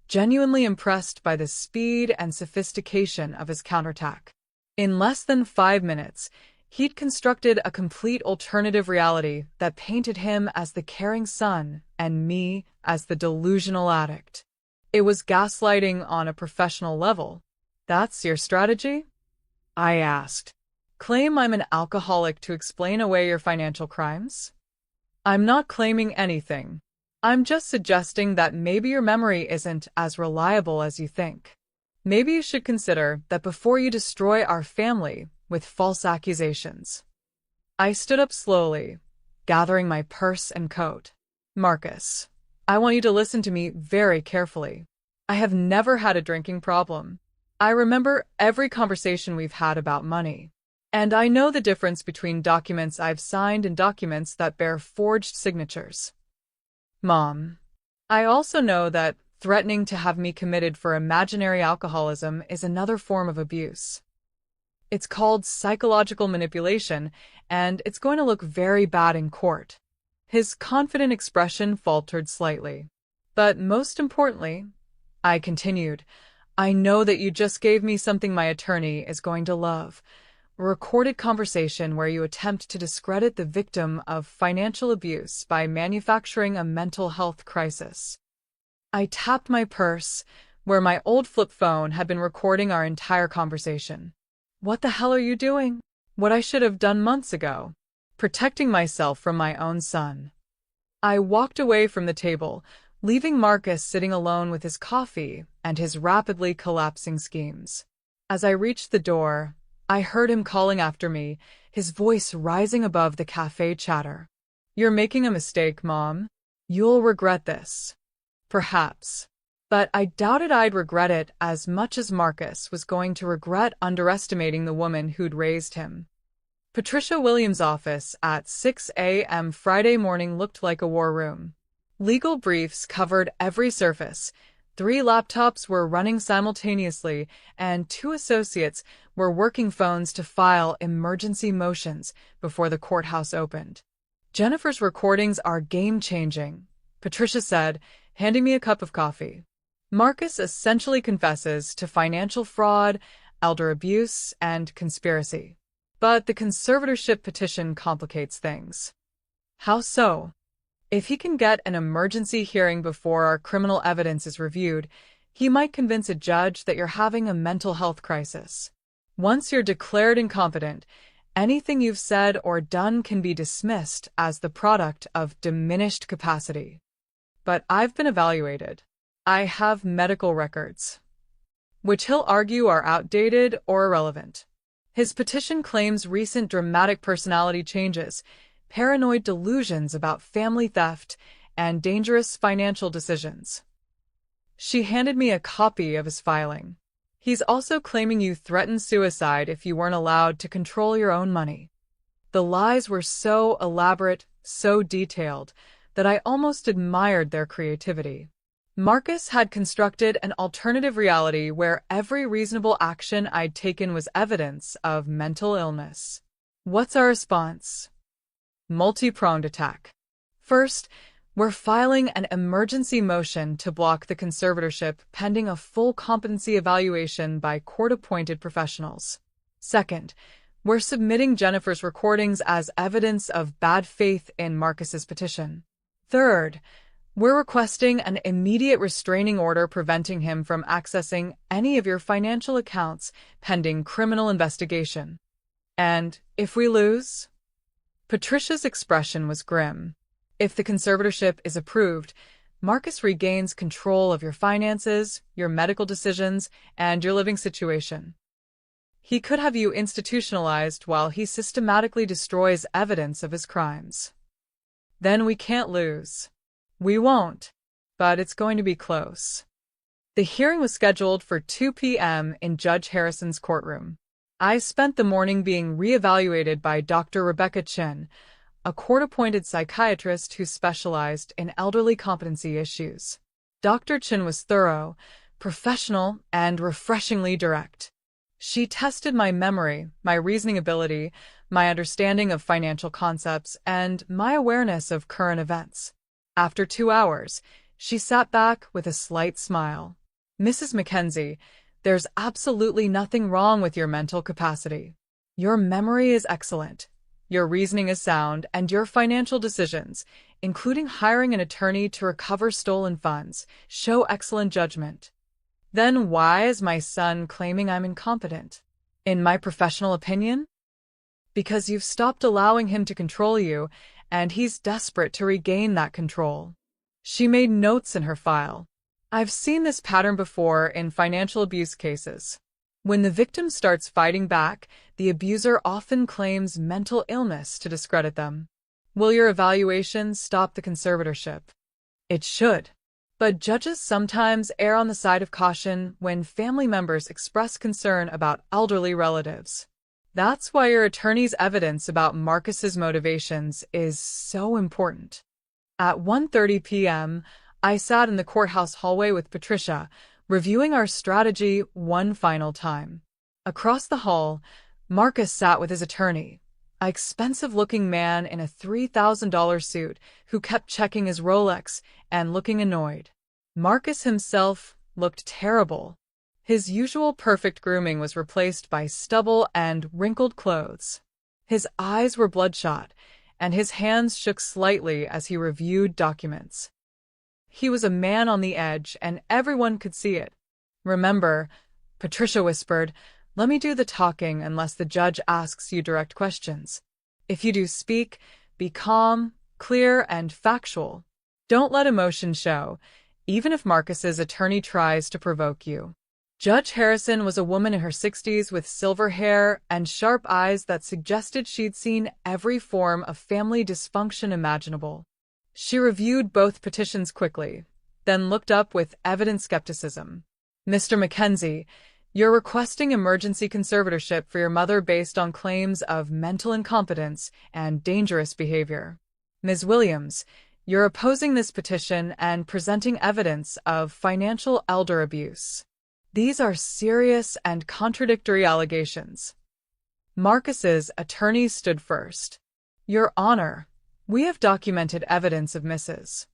genuinely impressed by the speed and sophistication of his counterattack. In less than 5 minutes, he'd constructed a complete alternative reality that painted him as the caring son and me as the delusional addict. It was gaslighting on a professional level. That's your strategy? I asked. Claim I'm an alcoholic to explain away your financial crimes? I'm not claiming anything. I'm just suggesting that maybe your memory isn't as reliable as you think. Maybe you should consider that before you destroy our family with false accusations. I stood up slowly, gathering my purse and coat. Marcus, I want you to listen to me very carefully. I have never had a drinking problem. I remember every conversation we've had about money. And I know the difference between documents I've signed and documents that bear forged signatures. Mom, I also know that threatening to have me committed for imaginary alcoholism is another form of abuse. It's called psychological manipulation, and it's going to look very bad in court. His confident expression faltered slightly. But most importantly, I continued, I know that you just gave me something my attorney is going to love. A recorded conversation where you attempt to discredit the victim of financial abuse by manufacturing a mental health crisis. I tapped my purse, where my old flip phone had been recording our entire conversation. What the hell are you doing? What I should have done months ago. Protecting myself from my own son. I walked away from the table, leaving Marcus sitting alone with his coffee and his rapidly collapsing schemes. As I reached the door, I heard him calling after me, his voice rising above the cafe chatter. You're making a mistake, Mom. You'll regret this. Perhaps. But I doubted I'd regret it as much as Marcus was going to regret underestimating the woman who'd raised him. Patricia Williams' office at 6 a.m. Friday morning looked like a war room. Legal briefs covered every surface. 3 laptops were running simultaneously, and 2 associates were working phones to file emergency motions before the courthouse opened. "Jennifer's recordings are game-changing," Patricia said, handing me a cup of coffee. "Marcus essentially confesses to financial fraud, elder abuse, and conspiracy. But the conservatorship petition complicates things." "How so?" "If he can get an emergency hearing before our criminal evidence is reviewed, he might convince a judge that you're having a mental health crisis. Once you're declared incompetent, anything you've said or done can be dismissed as the product of diminished capacity." "But I've been evaluated. I have medical records," which he'll argue are outdated or irrelevant. His petition claims recent dramatic personality changes, paranoid delusions about family theft, and dangerous financial decisions. She handed me a copy of his filing. "He's also claiming you threatened suicide if you weren't allowed to control your own money." The lies were so elaborate, so detailed, that I almost admired their creativity. Marcus had constructed an alternative reality where every reasonable action I'd taken was evidence of mental illness. What's our response? Multi-pronged attack. First, we're filing an emergency motion to block the conservatorship pending a full competency evaluation by court-appointed professionals. Second, we're submitting Jennifer's recordings as evidence of bad faith in Marcus's petition. Third, we're requesting an immediate restraining order preventing him from accessing any of your financial accounts pending criminal investigation. And if we lose? Patricia's expression was grim. If the conservatorship is approved, Marcus regains control of your finances, your medical decisions, and your living situation. He could have you institutionalized while he systematically destroys evidence of his crimes. Then we can't lose. We won't, but it's going to be close. The hearing was scheduled for 2 p.m. in Judge Harrison's courtroom. I spent the morning being reevaluated by Dr. Rebecca Chin, a court-appointed psychiatrist who specialized in elderly competency issues. Dr. Chin was thorough, professional, and refreshingly direct. She tested my memory, my reasoning ability, my understanding of financial concepts, and my awareness of current events. After 2 hours, she sat back with a slight smile. "Mrs. Mackenzie, there's absolutely nothing wrong with your mental capacity. Your memory is excellent, your reasoning is sound, and your financial decisions, including hiring an attorney to recover stolen funds, show excellent judgment. Then why is my son claiming I'm incompetent? In my professional opinion? Because you've stopped allowing him to control you, and he's desperate to regain that control." She made notes in her file. "I've seen this pattern before in financial abuse cases. When the victim starts fighting back, the abuser often claims mental illness to discredit them. Will your evaluation stop the conservatorship?" It should. But judges sometimes err on the side of caution when family members express concern about elderly relatives. That's why your attorney's evidence about Marcus's motivations is so important. At 1:30 p.m., I sat in the courthouse hallway with Patricia, reviewing our strategy one final time. Across the hall, Marcus sat with his attorney, an expensive-looking man in a $3,000 suit who kept checking his Rolex and looking annoyed. Marcus himself looked terrible. His usual perfect grooming was replaced by stubble and wrinkled clothes. His eyes were bloodshot, and his hands shook slightly as he reviewed documents. He was a man on the edge, and everyone could see it. "Remember," Patricia whispered, "let me do the talking unless the judge asks you direct questions. If you do speak, be calm, clear, and factual. Don't let emotion show, even if Marcus's attorney tries to provoke you." Judge Harrison was a woman in her 60s with silver hair and sharp eyes that suggested she'd seen every form of family dysfunction imaginable. She reviewed both petitions quickly, then looked up with evident skepticism. "Mr. Mackenzie, You're requesting emergency conservatorship for your mother based on claims of mental incompetence and dangerous behavior. Ms. Williams, you're opposing this petition and presenting evidence of financial elder abuse. These are serious and contradictory allegations. Marcus's attorney stood first. Your Honor, we have documented evidence of Mrs.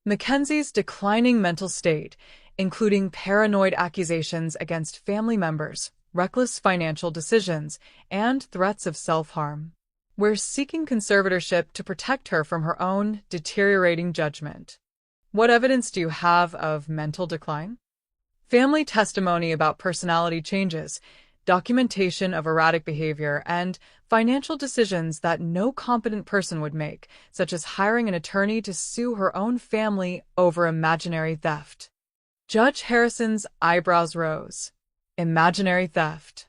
Mackenzie's declining mental state, including paranoid accusations against family members, reckless financial decisions, and threats of self-harm. We're seeking conservatorship to protect her from her own deteriorating judgment. What evidence do you have of mental decline? Family testimony about personality changes, documentation of erratic behavior, and financial decisions that no competent person would make, such as hiring an attorney to sue her own family over imaginary theft. Judge Harrison's eyebrows rose. Imaginary theft.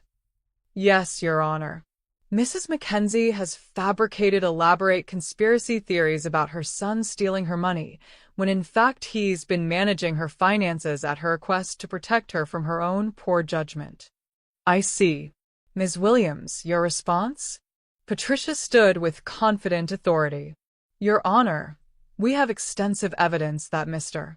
Yes, Your Honor. Mrs. Mackenzie has fabricated elaborate conspiracy theories about her son stealing her money, when in fact he's been managing her finances at her request to protect her from her own poor judgment. I see. Ms. Williams, your response? Patricia stood with confident authority. Your Honor, we have extensive evidence that Mr.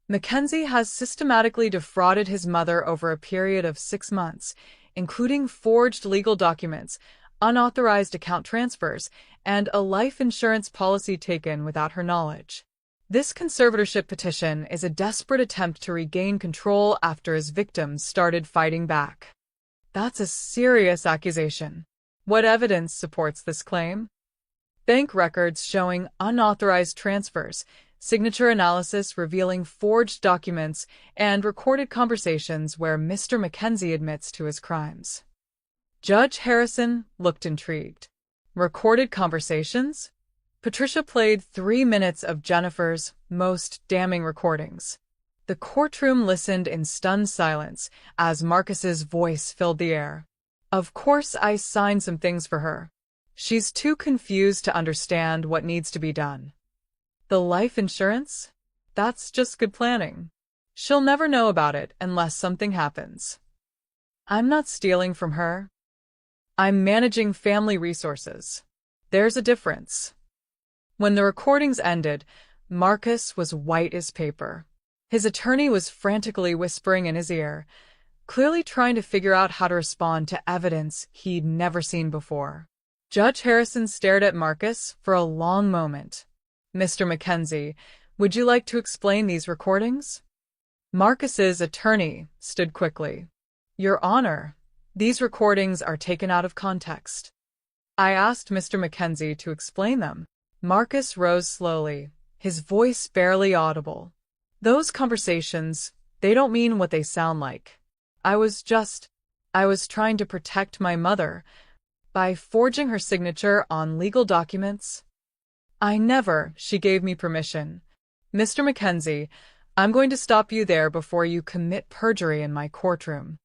Mackenzie has systematically defrauded his mother over a period of 6 months, including forged legal documents, unauthorized account transfers, and a life insurance policy taken without her knowledge. This conservatorship petition is a desperate attempt to regain control after his victims started fighting back. That's a serious accusation. What evidence supports this claim? Bank records showing unauthorized transfers, signature analysis revealing forged documents, and recorded conversations where Mr. Mackenzie admits to his crimes. Judge Harrison looked intrigued. Recorded conversations? Patricia played 3 minutes of Jennifer's most damning recordings. The courtroom listened in stunned silence as Marcus's voice filled the air. Of course I signed some things for her. She's too confused to understand what needs to be done. The life insurance? That's just good planning. She'll never know about it unless something happens. I'm not stealing from her. I'm managing family resources. There's a difference. When the recordings ended, Marcus was white as paper. His attorney was frantically whispering in his ear, clearly trying to figure out how to respond to evidence he'd never seen before. Judge Harrison stared at Marcus for a long moment. Mr. Mackenzie, would you like to explain these recordings? Marcus's attorney stood quickly. Your Honor, these recordings are taken out of context. I asked Mr. Mackenzie to explain them. Marcus rose slowly, his voice barely audible. Those conversations, they don't mean what they sound like. I was trying to protect my mother by forging her signature on legal documents. She gave me permission. Mr. Mackenzie, I'm going to stop you there before you commit perjury in my courtroom.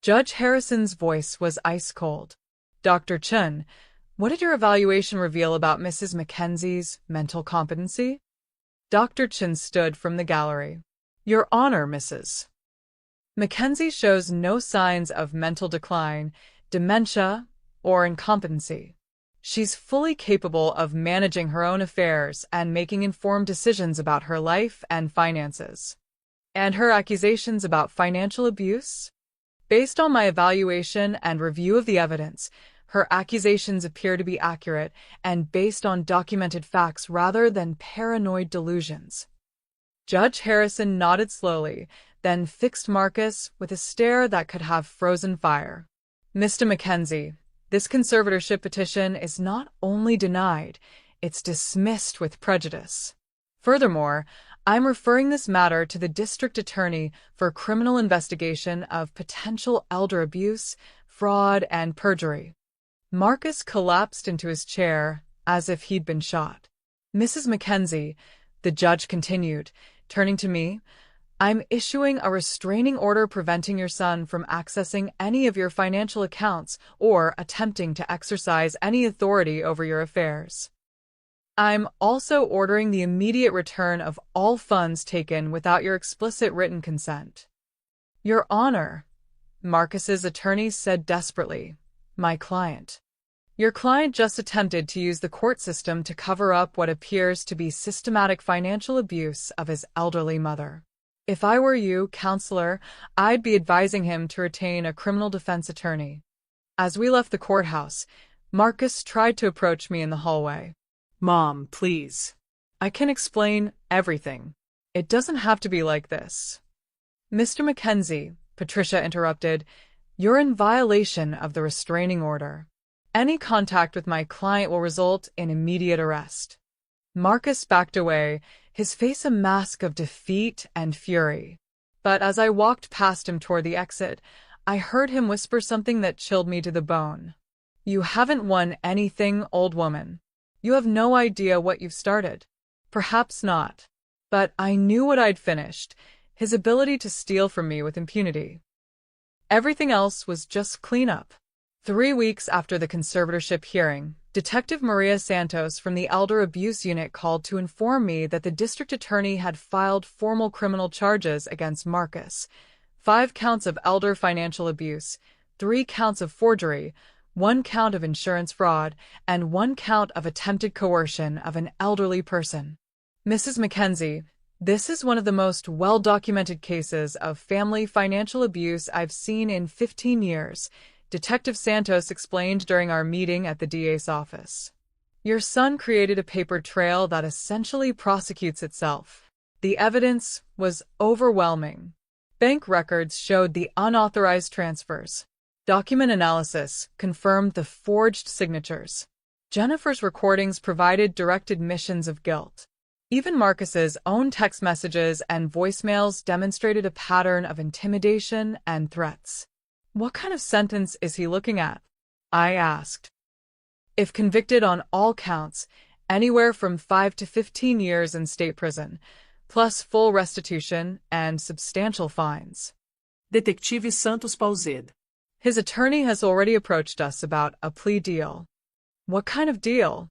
Judge Harrison's voice was ice cold. Dr. Chun, what did your evaluation reveal about Mrs. Mackenzie's mental competency? Dr. Chun stood from the gallery. Your Honor, Mrs. Mackenzie shows no signs of mental decline, dementia, or incompetency. She's fully capable of managing her own affairs and making informed decisions about her life and finances. And her accusations about financial abuse? Based on my evaluation and review of the evidence, her accusations appear to be accurate and based on documented facts rather than paranoid delusions. Judge Harrison nodded slowly, then fixed Marcus with a stare that could have frozen fire. Mr. Mackenzie, this conservatorship petition is not only denied, it's dismissed with prejudice. Furthermore, I'm referring this matter to the district attorney for criminal investigation of potential elder abuse, fraud, and perjury. Marcus collapsed into his chair as if he'd been shot. Mrs. Mackenzie, the judge continued, turning to me, I'm issuing a restraining order preventing your son from accessing any of your financial accounts or attempting to exercise any authority over your affairs. I'm also ordering the immediate return of all funds taken without your explicit written consent. Your Honor, Marcus's attorney said desperately. My client. Your client just attempted to use the court system to cover up what appears to be systematic financial abuse of his elderly mother. If I were you, counselor, I'd be advising him to retain a criminal defense attorney. As we left the courthouse, Marcus tried to approach me in the hallway. Mom, please. I can explain everything. It doesn't have to be like this. Mr. Mackenzie, Patricia interrupted, you're in violation of the restraining order. Any contact with my client will result in immediate arrest. Marcus backed away, his face a mask of defeat and fury. But as I walked past him toward the exit, I heard him whisper something that chilled me to the bone. You haven't won anything, old woman. You have no idea what you've started. Perhaps not. But I knew what I'd finished, his ability to steal from me with impunity. Everything else was just cleanup. 3 weeks after the conservatorship hearing, Detective Maria Santos from the Elder Abuse Unit called to inform me that the district attorney had filed formal criminal charges against Marcus. 5 counts of elder financial abuse, 3 counts of forgery, 1 count of insurance fraud, and 1 count of attempted coercion of an elderly person. Mrs. Mackenzie, this is one of the most well-documented cases of family financial abuse I've seen in 15 years, Detective Santos explained during our meeting at the DA's office. Your son created a paper trail that essentially prosecutes itself. The evidence was overwhelming. Bank records showed the unauthorized transfers. Document analysis confirmed the forged signatures. Jennifer's recordings provided direct admissions of guilt. Even Marcus's own text messages and voicemails demonstrated a pattern of intimidation and threats. What kind of sentence is he looking at? I asked. If convicted on all counts, anywhere from 5 to 15 years in state prison, plus full restitution and substantial fines. Detetive Santos paused. His attorney has already approached us about a plea deal. What kind of deal?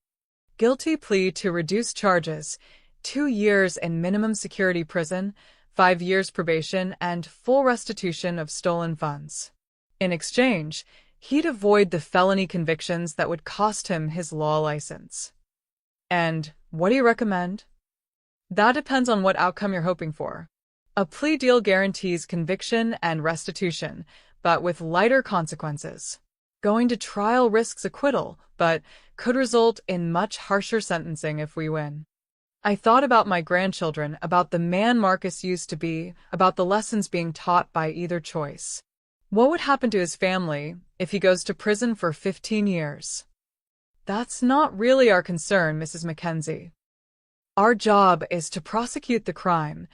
Guilty plea to reduced charges, 2 years in minimum security prison, 5 years probation, and full restitution of stolen funds. In exchange, he'd avoid the felony convictions that would cost him his law license. And what do you recommend? That depends on what outcome you're hoping for. A plea deal guarantees conviction and restitution, but with lighter consequences. Going to trial risks acquittal, but could result in much harsher sentencing if we win. I thought about my grandchildren, about the man Marcus used to be, about the lessons being taught by either choice. What would happen to his family if he goes to prison for 15 years? That's not really our concern, Mrs. Mackenzie. Our job is to prosecute the crime,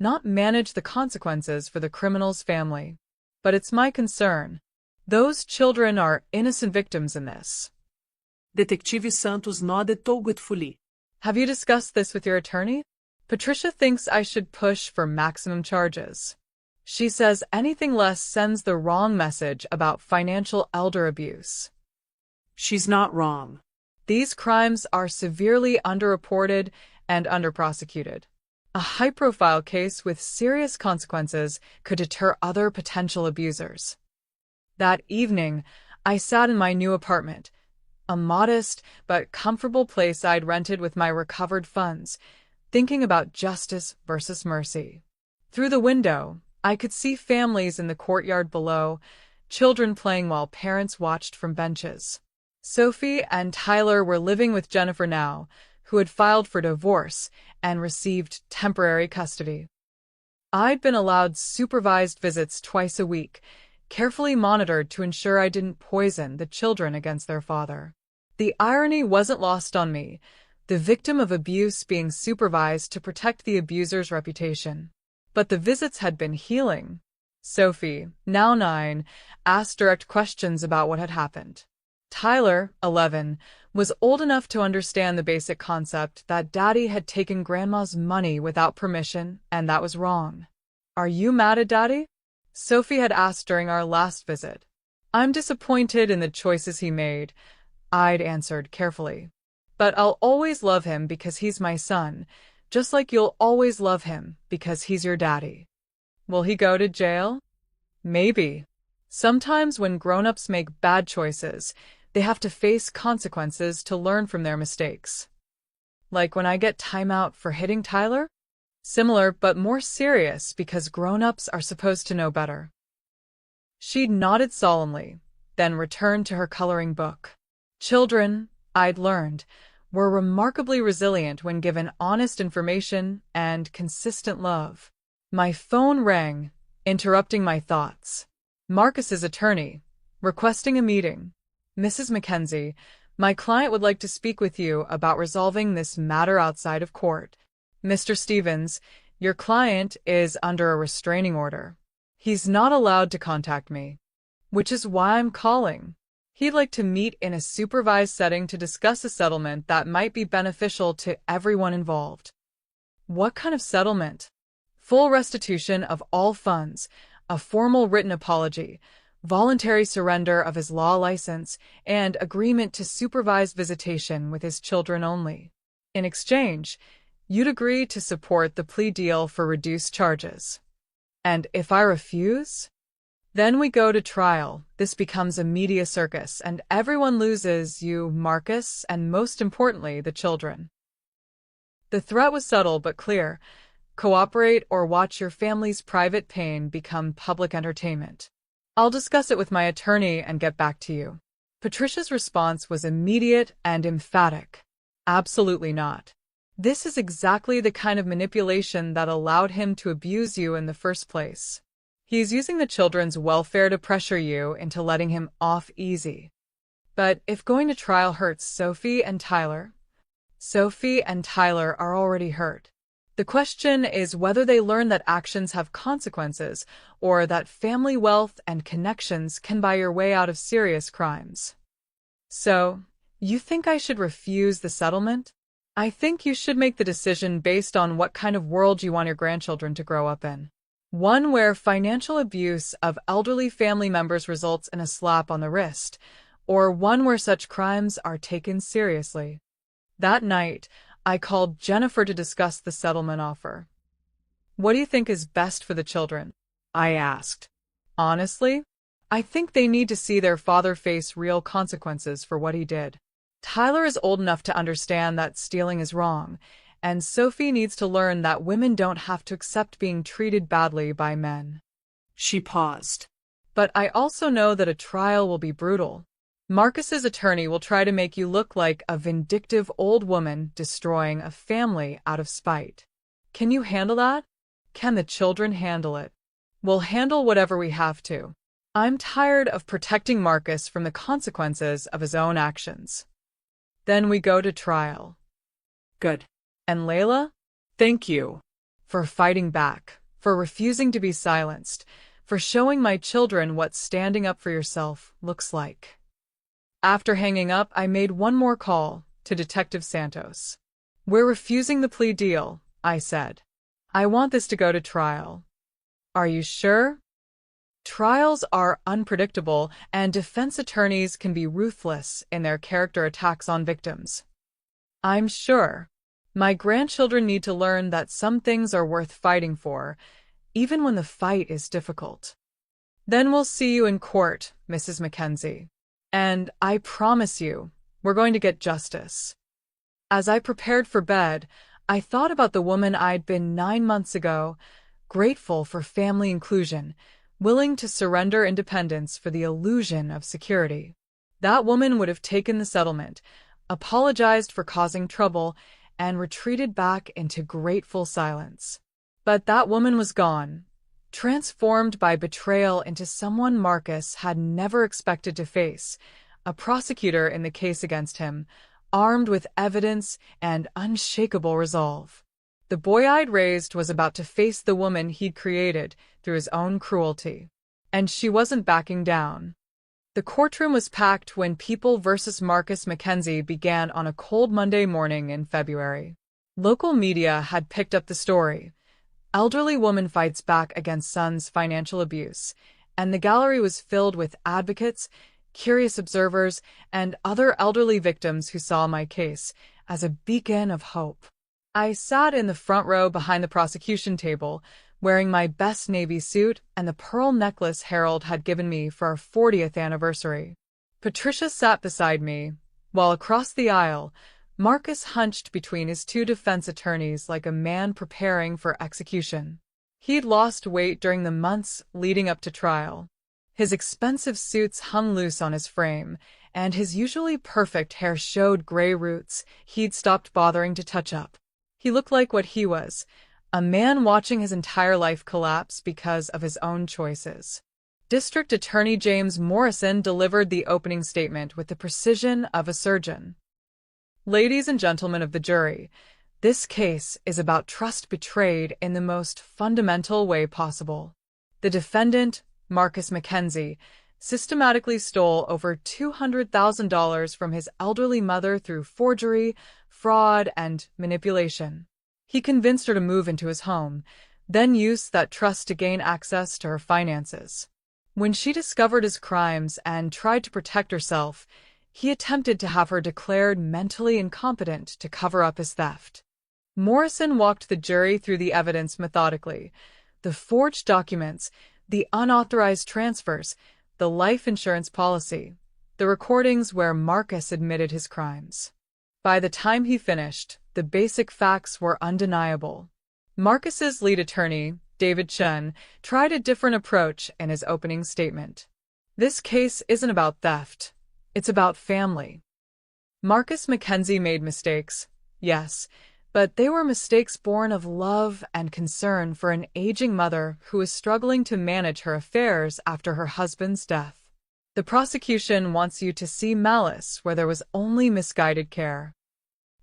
not manage the consequences for the criminal's family. But it's my concern. Those children are innocent victims in this. Detective Santos nodded doubtfully. Have you discussed this with your attorney? Patricia thinks I should push for maximum charges. She says anything less sends the wrong message about financial elder abuse. She's not wrong. These crimes are severely underreported and underprosecuted. A high-profile case with serious consequences could deter other potential abusers. That evening, I sat in my new apartment, a modest but comfortable place I'd rented with my recovered funds, thinking about justice versus mercy. Through the window, I could see families in the courtyard below, children playing while parents watched from benches. Sophie and Tyler were living with Jennifer now, who had filed for divorce and received temporary custody. I'd been allowed supervised visits twice a week, carefully monitored to ensure I didn't poison the children against their father. The irony wasn't lost on me, the victim of abuse being supervised to protect the abuser's reputation. But the visits had been healing. Sophie, now 9, asked direct questions about what had happened. Tyler, 11, was old enough to understand the basic concept that Daddy had taken Grandma's money without permission, and that was wrong. Are you mad at Daddy? Sophie had asked during our last visit. I'm disappointed in the choices he made, I'd answered carefully. But I'll always love him because he's my son, just like you'll always love him because he's your daddy. Will he go to jail? Maybe. Sometimes when grown-ups make bad choices, they have to face consequences to learn from their mistakes. Like when I get timeout for hitting Tyler? Similar, but more serious because grown-ups are supposed to know better. She nodded solemnly, then returned to her coloring book. Children, I'd learned, were remarkably resilient when given honest information and consistent love. My phone rang, interrupting my thoughts. Marcus's attorney, requesting a meeting. Mrs. Mackenzie, my client would like to speak with you about resolving this matter outside of court. Mr. Stevens, your client is under a restraining order. He's not allowed to contact me, which is why I'm calling. He'd like to meet in a supervised setting to discuss a settlement that might be beneficial to everyone involved. What kind of settlement? Full restitution of all funds, a formal written apology, voluntary surrender of his law license, and agreement to supervised visitation with his children only. In exchange, you'd agree to support the plea deal for reduced charges. And if I refuse? Then we go to trial. This becomes a media circus, and everyone loses, you, Marcus, and most importantly, the children. The threat was subtle but clear. Cooperate or watch your family's private pain become public entertainment. I'll discuss it with my attorney and get back to you. Patricia's response was immediate and emphatic. Absolutely not. This is exactly the kind of manipulation that allowed him to abuse you in the first place. He's using the children's welfare to pressure you into letting him off easy. But if going to trial hurts Sophie and Tyler are already hurt. The question is whether they learn that actions have consequences or that family wealth and connections can buy your way out of serious crimes. So, you think I should refuse the settlement? I think you should make the decision based on what kind of world you want your grandchildren to grow up in. One where financial abuse of elderly family members results in a slap on the wrist, or one where such crimes are taken seriously. That night, I called Jennifer to discuss the settlement offer. What do you think is best for the children? I asked. Honestly, I think they need to see their father face real consequences for what he did. Tyler is old enough to understand that stealing is wrong, and Sophie needs to learn that women don't have to accept being treated badly by men. She paused. But I also know that a trial will be brutal. Marcus's attorney will try to make you look like a vindictive old woman destroying a family out of spite. Can you handle that? Can the children handle it? We'll handle whatever we have to. I'm tired of protecting Marcus from the consequences of his own actions. Then we go to trial. Good. And Layla? Thank you. For fighting back, for refusing to be silenced, for showing my children what standing up for yourself looks like. After hanging up, I made one more call to Detective Santos. We're refusing the plea deal, I said. I want this to go to trial. Are you sure? Trials are unpredictable, and defense attorneys can be ruthless in their character attacks on victims. I'm sure. My grandchildren need to learn that some things are worth fighting for, even when the fight is difficult. Then we'll see you in court, Mrs. Mackenzie. And I promise you, we're going to get justice. As I prepared for bed, I thought about the woman I'd been 9 months ago, grateful for family inclusion, willing to surrender independence for the illusion of security. That woman would have taken the settlement, apologized for causing trouble, and retreated back into grateful silence. But that woman was gone, transformed by betrayal into someone Marcus had never expected to face, a prosecutor in the case against him, armed with evidence and unshakable resolve. The boy I'd raised was about to face the woman he'd created through his own cruelty. And she wasn't backing down. The courtroom was packed when People versus Marcus Mackenzie began on a cold Monday morning in February. Local media had picked up the story. Elderly woman fights back against son's financial abuse, and the gallery was filled with advocates, curious observers, and other elderly victims who saw my case as a beacon of hope. I sat in the front row behind the prosecution table, wearing my best navy suit and the pearl necklace Harold had given me for our 40th anniversary. Patricia sat beside me, while across the aisle, Marcus hunched between his two defense attorneys like a man preparing for execution. He'd lost weight during the months leading up to trial. His expensive suits hung loose on his frame, and his usually perfect hair showed gray roots he'd stopped bothering to touch up. He looked like what he was, a man watching his entire life collapse because of his own choices. District Attorney James Morrison delivered the opening statement with the precision of a surgeon. Ladies and gentlemen of the jury, this case is about trust betrayed in the most fundamental way possible. The defendant, Marcus Mackenzie, systematically stole over $200,000 from his elderly mother through forgery, fraud, and manipulation. He convinced her to move into his home, then used that trust to gain access to her finances. When she discovered his crimes and tried to protect herself, he attempted to have her declared mentally incompetent to cover up his theft. Morrison walked the jury through the evidence methodically: the forged documents, the unauthorized transfers, the life insurance policy, the recordings where Marcus admitted his crimes. By the time he finished, the basic facts were undeniable. Marcus's lead attorney, David Chen, tried a different approach in his opening statement. This case isn't about theft. It's about family. Marcus Mackenzie made mistakes, yes, but they were mistakes born of love and concern for an aging mother who was struggling to manage her affairs after her husband's death. The prosecution wants you to see malice where there was only misguided care.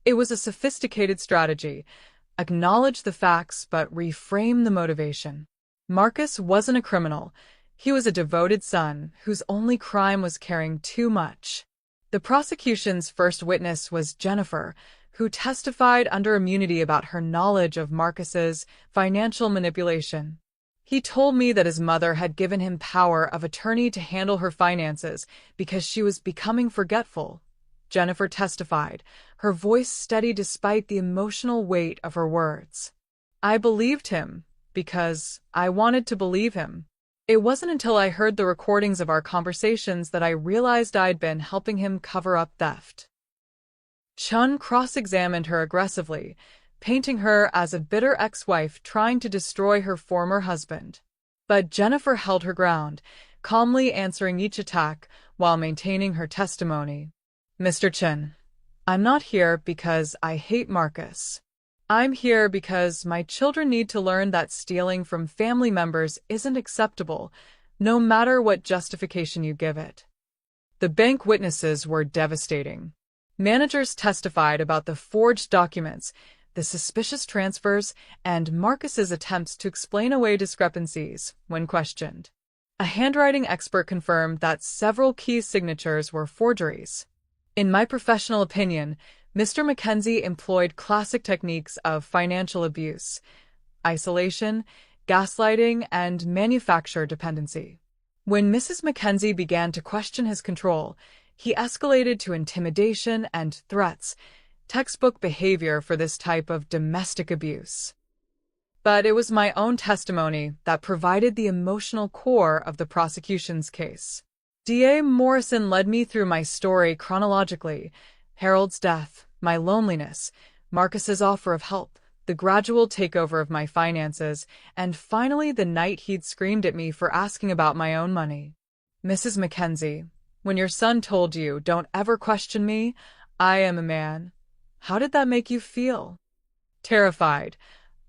It was a sophisticated strategy. Acknowledge the facts but reframe the motivation. Marcus wasn't a criminal. He was a devoted son whose only crime was caring too much. The prosecution's first witness was Jennifer, who testified under immunity about her knowledge of Marcus's financial manipulation. He told me that his mother had given him power of attorney to handle her finances because she was becoming forgetful. Jennifer testified, her voice steady despite the emotional weight of her words. I believed him because I wanted to believe him. It wasn't until I heard the recordings of our conversations that I realized I'd been helping him cover up theft. Chun cross-examined her aggressively, painting her as a bitter ex-wife trying to destroy her former husband. But Jennifer held her ground, calmly answering each attack while maintaining her testimony. Mr. Chen, I'm not here because I hate Marcus. I'm here because my children need to learn that stealing from family members isn't acceptable, no matter what justification you give it. The bank witnesses were devastating. Managers testified about the forged documents, the suspicious transfers, and Marcus's attempts to explain away discrepancies when questioned. A handwriting expert confirmed that several key signatures were forgeries. In my professional opinion, Mr. Mackenzie employed classic techniques of financial abuse: isolation, gaslighting, and manufacturer dependency. When Mrs. Mackenzie began to question his control, he escalated to intimidation and threats, textbook behavior for this type of domestic abuse. But it was my own testimony that provided the emotional core of the prosecution's case. DA Morrison led me through my story chronologically: Harold's death, my loneliness, Marcus's offer of help, the gradual takeover of my finances, and finally the night he'd screamed at me for asking about my own money. Mrs. Mackenzie, when your son told you, "Don't ever question me, I am a man," how did that make you feel? Terrified,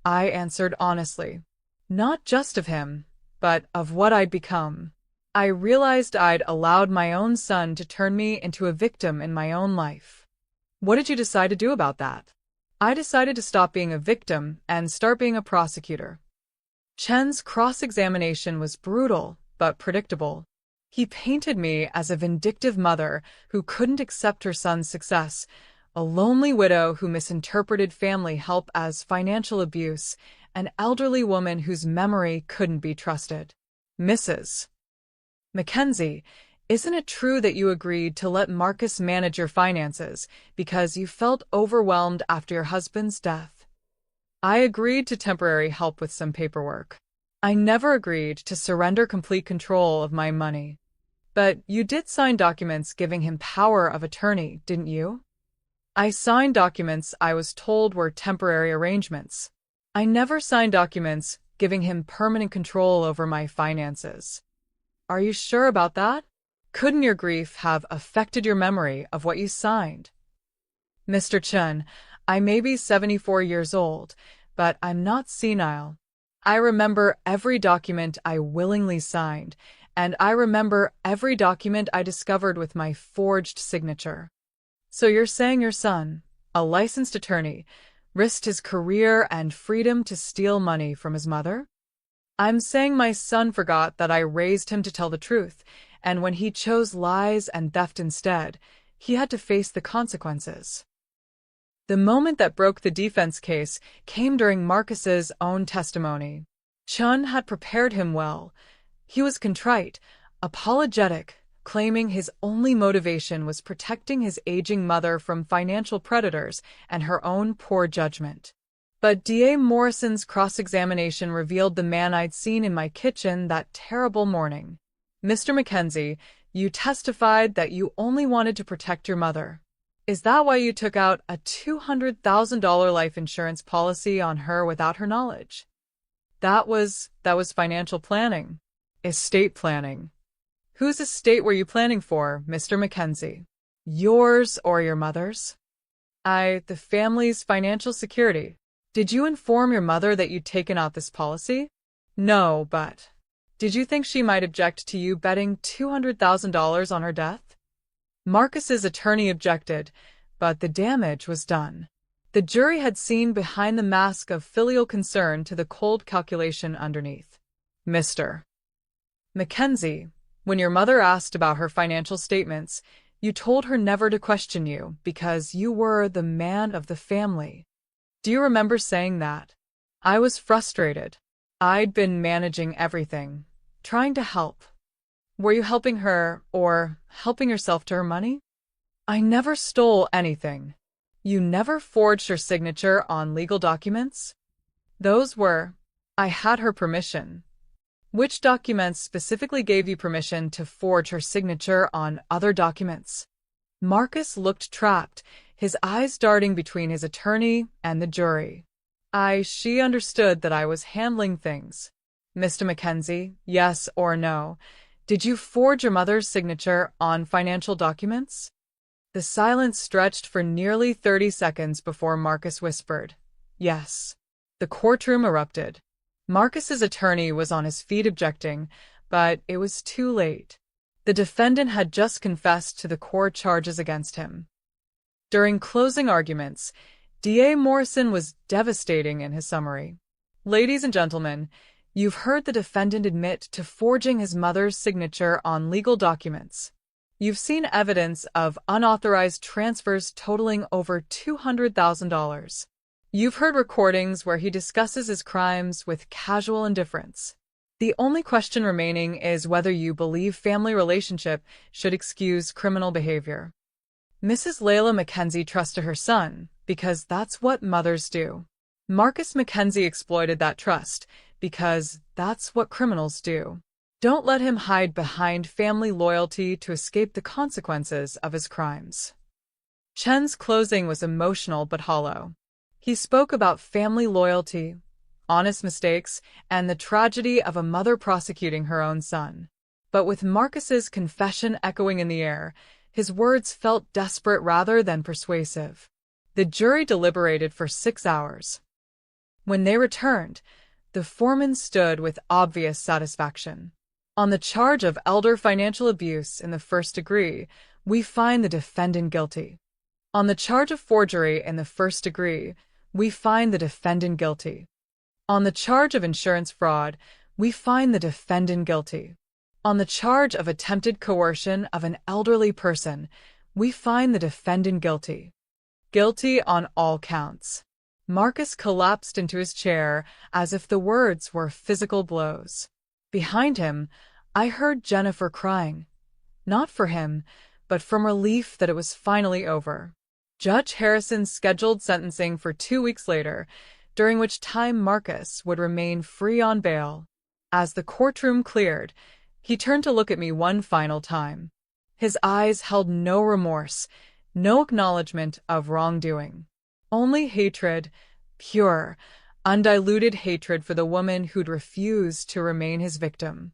I answered honestly. Not just of him, but of what I'd become. I realized I'd allowed my own son to turn me into a victim in my own life. What did you decide to do about that? I decided to stop being a victim and start being a prosecutor. Chen's cross-examination was brutal, but predictable. He painted me as a vindictive mother who couldn't accept her son's success, a lonely widow who misinterpreted family help as financial abuse, an elderly woman whose memory couldn't be trusted. Mrs. Mackenzie, isn't it true that you agreed to let Marcus manage your finances because you felt overwhelmed after your husband's death? I agreed to temporary help with some paperwork. I never agreed to surrender complete control of my money. But you did sign documents giving him power of attorney, didn't you? I signed documents I was told were temporary arrangements. I never signed documents giving him permanent control over my finances. Are you sure about that? Couldn't your grief have affected your memory of what you signed? Mr. Chen, I may be 74 years old, but I'm not senile. I remember every document I willingly signed, and I remember every document I discovered with my forged signature. So you're saying your son, a licensed attorney, risked his career and freedom to steal money from his mother? I'm saying my son forgot that I raised him to tell the truth, and when he chose lies and theft instead, he had to face the consequences. The moment that broke the defense case came during Marcus's own testimony. Chun had prepared him well. He was contrite, apologetic, claiming his only motivation was protecting his aging mother from financial predators and her own poor judgment. But D.A. Morrison's cross-examination revealed the man I'd seen in my kitchen that terrible morning. Mr. Mackenzie, you testified that you only wanted to protect your mother. Is that why you took out a $200,000 life insurance policy on her without her knowledge? That was financial planning. Estate planning. Whose estate were you planning for, Mr. Mackenzie? Yours or your mother's? The family's financial security. Did you inform your mother that you'd taken out this policy? No, but did you think she might object to you betting $200,000 on her death? Marcus's attorney objected, but the damage was done. The jury had seen behind the mask of filial concern to the cold calculation underneath. Mr. Mackenzie, when your mother asked about her financial statements, you told her never to question you because you were the man of the family. Do you remember saying that? I was frustrated. I'd been managing everything, trying to help. Were you helping her or helping yourself to her money? I never stole anything. You never forged her signature on legal documents? I had her permission. Which documents specifically gave you permission to forge her signature on other documents? Marcus looked trapped, his eyes darting between his attorney and the jury. She understood that I was handling things. Mr. Mackenzie, yes or no? Did you forge your mother's signature on financial documents? The silence stretched for nearly 30 seconds before Marcus whispered, yes. The courtroom erupted. Marcus's attorney was on his feet objecting, but it was too late. The defendant had just confessed to the core charges against him. During closing arguments, D.A. Morrison was devastating in his summary. Ladies and gentlemen, you've heard the defendant admit to forging his mother's signature on legal documents. You've seen evidence of unauthorized transfers totaling over $200,000. You've heard recordings where he discusses his crimes with casual indifference. The only question remaining is whether you believe family relationship should excuse criminal behavior. Mrs. Layla Mackenzie trusted her son because that's what mothers do. Marcus Mackenzie exploited that trust because that's what criminals do. Don't let him hide behind family loyalty to escape the consequences of his crimes. Chen's closing was emotional but hollow. He spoke about family loyalty, honest mistakes, and the tragedy of a mother prosecuting her own son. But with Marcus's confession echoing in the air, his words felt desperate rather than persuasive. The jury deliberated for 6 hours. When they returned, the foreman stood with obvious satisfaction. On the charge of elder financial abuse in the first degree, we find the defendant guilty. On the charge of forgery in the first degree, we find the defendant guilty. On the charge of insurance fraud, we find the defendant guilty. On the charge of attempted coercion of an elderly person, we find the defendant guilty. Guilty on all counts. Marcus collapsed into his chair as if the words were physical blows. Behind him, I heard Jennifer crying. Not for him, but from relief that it was finally over. Judge Harrison's scheduled sentencing for 2 weeks later, during which time Marcus would remain free on bail. As the courtroom cleared, he turned to look at me one final time. His eyes held no remorse, no acknowledgement of wrongdoing. Only hatred, pure, undiluted hatred for the woman who'd refused to remain his victim.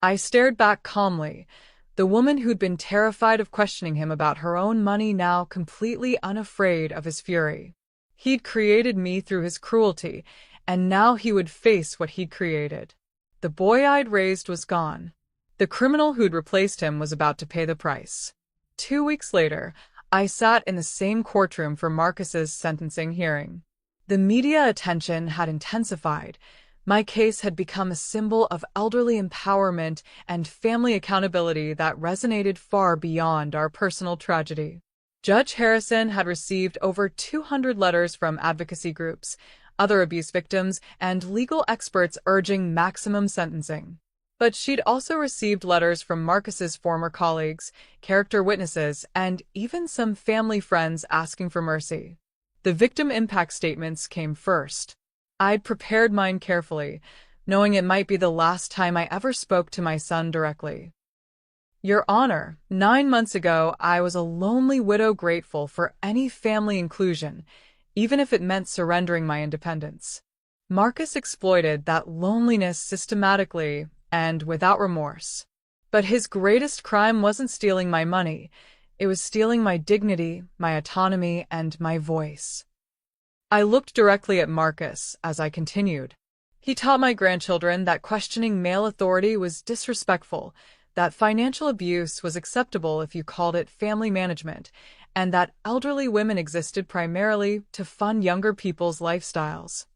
I stared back calmly, the woman who'd been terrified of questioning him about her own money now completely unafraid of his fury. He'd created me through his cruelty, and now he would face what he'd created. The boy I'd raised was gone. The criminal who'd replaced him was about to pay the price. 2 weeks later, I sat in the same courtroom for Marcus's sentencing hearing. The media attention had intensified. My case had become a symbol of elderly empowerment and family accountability that resonated far beyond our personal tragedy. Judge Harrison had received over 200 letters from advocacy groups, other abuse victims, and legal experts urging maximum sentencing. But she'd also received letters from Marcus's former colleagues, character witnesses, and even some family friends asking for mercy. The victim impact statements came first. I'd prepared mine carefully, knowing it might be the last time I ever spoke to my son directly. Your Honor, 9 months ago, I was a lonely widow grateful for any family inclusion, even if it meant surrendering my independence. Marcus exploited that loneliness systematically and without remorse. But his greatest crime wasn't stealing my money. It was stealing my dignity, my autonomy, and my voice. I looked directly at Marcus as I continued. He taught my grandchildren that questioning male authority was disrespectful, that financial abuse was acceptable if you called it family management, and that elderly women existed primarily to fund younger people's lifestyles.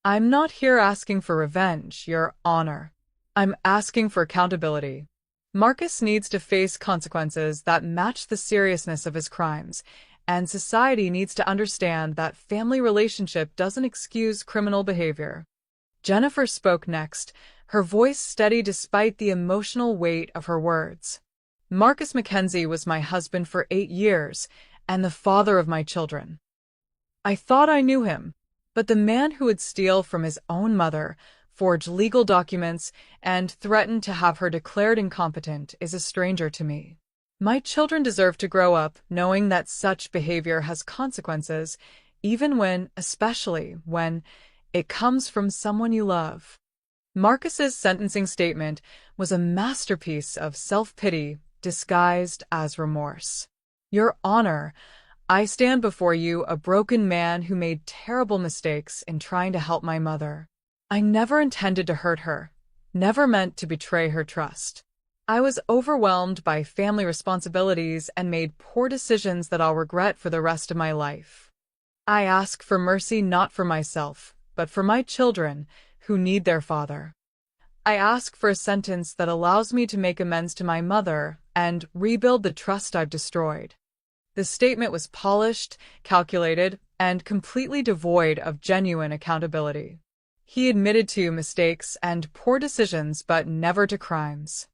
I'm not here asking for revenge, Your Honor. I'm asking for accountability. Marcus needs to face consequences that match the seriousness of his crimes, and society needs to understand that family relationship doesn't excuse criminal behavior. Jennifer spoke next, her voice steady despite the emotional weight of her words. Marcus Mackenzie was my husband for 8 years, and the father of my children. I thought I knew him, but the man who would steal from his own mother, forge legal documents, and threaten to have her declared incompetent is a stranger to me. My children deserve to grow up knowing that such behavior has consequences, especially when, it comes from someone you love. Marcus's sentencing statement was a masterpiece of self-pity disguised as remorse. Your Honor, I stand before you a broken man who made terrible mistakes in trying to help my mother. I never intended to hurt her, never meant to betray her trust. I was overwhelmed by family responsibilities and made poor decisions that I'll regret for the rest of my life. I ask for mercy not for myself, but for my children who need their father. I ask for a sentence that allows me to make amends to my mother and rebuild the trust I've destroyed. The statement was polished, calculated, and completely devoid of genuine accountability. He admitted to mistakes and poor decisions, but never to crimes.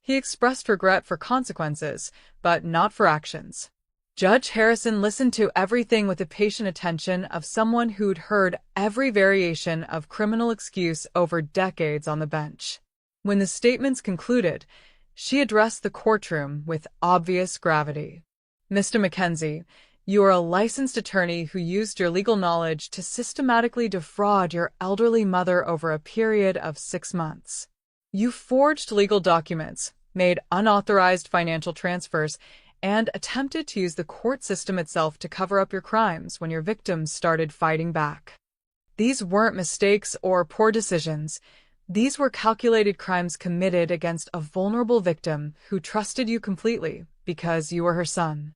He expressed regret for consequences, but not for actions. Judge Harrison listened to everything with the patient attention of someone who'd heard every variation of criminal excuse over decades on the bench. When the statements concluded, she addressed the courtroom with obvious gravity. Mr. Mackenzie, you are a licensed attorney who used your legal knowledge to systematically defraud your elderly mother over a period of 6 months. You forged legal documents, made unauthorized financial transfers, and attempted to use the court system itself to cover up your crimes when your victims started fighting back. These weren't mistakes or poor decisions. These were calculated crimes committed against a vulnerable victim who trusted you completely because you were her son.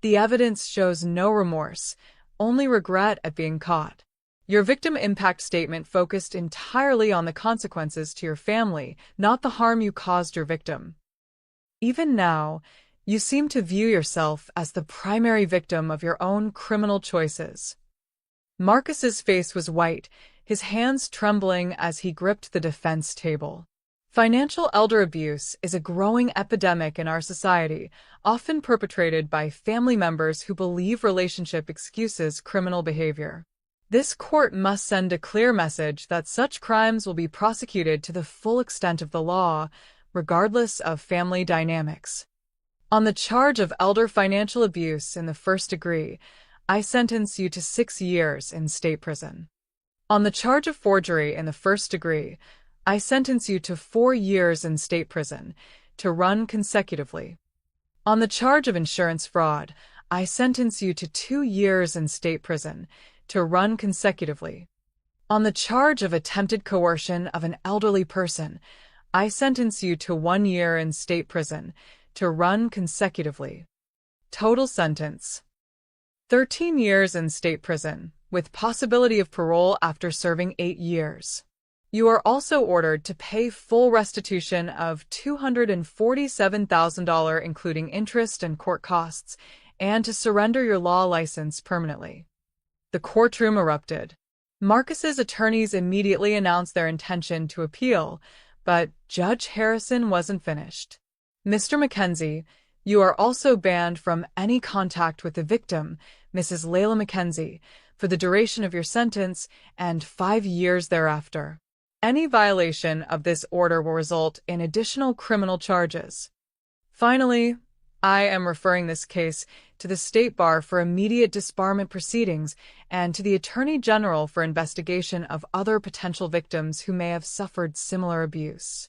The evidence shows no remorse, only regret at being caught. Your victim impact statement focused entirely on the consequences to your family, not the harm you caused your victim. Even now, you seem to view yourself as the primary victim of your own criminal choices. Marcus's face was white, his hands trembling as he gripped the defense table. Financial elder abuse is a growing epidemic in our society, often perpetrated by family members who believe relationship excuses criminal behavior. This court must send a clear message that such crimes will be prosecuted to the full extent of the law, regardless of family dynamics. On the charge of elder financial abuse in the first degree, I sentence you to 6 years in state prison. On the charge of forgery in the first degree, I sentence you to 4 years in state prison, to run consecutively. On the charge of insurance fraud, I sentence you to 2 years in state prison, to run consecutively. On the charge of attempted coercion of an elderly person, I sentence you to 1 year in state prison, to run consecutively. Total sentence: 13 years in state prison, with possibility of parole after serving 8 years. You are also ordered to pay full restitution of $247,000 including interest and court costs, and to surrender your law license permanently. The courtroom erupted. Marcus's attorneys immediately announced their intention to appeal, but Judge Harrison wasn't finished. Mr. Mackenzie, you are also banned from any contact with the victim, Mrs. Layla Mackenzie, for the duration of your sentence and 5 years thereafter. Any violation of this order will result in additional criminal charges. Finally, I am referring this case to the State Bar for immediate disbarment proceedings and to the Attorney General for investigation of other potential victims who may have suffered similar abuse.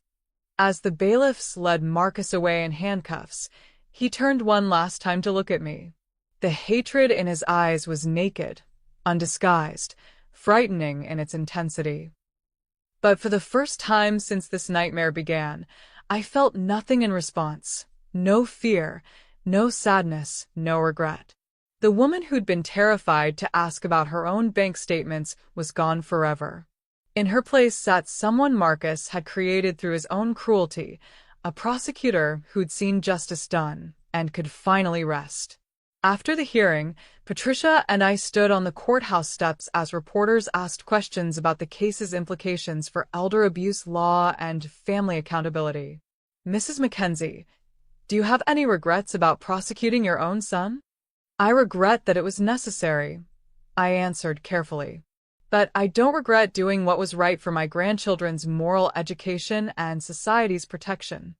As the bailiffs led Marcus away in handcuffs, he turned one last time to look at me. The hatred in his eyes was naked, undisguised, frightening in its intensity. But for the first time since this nightmare began, I felt nothing in response. No fear, no sadness, no regret. The woman who'd been terrified to ask about her own bank statements was gone forever. In her place sat someone Marcus had created through his own cruelty, a prosecutor who'd seen justice done and could finally rest. After the hearing, Patricia and I stood on the courthouse steps as reporters asked questions about the case's implications for elder abuse law and family accountability. Mrs. Mackenzie, do you have any regrets about prosecuting your own son? I regret that it was necessary, I answered carefully. But I don't regret doing what was right for my grandchildren's moral education and society's protection.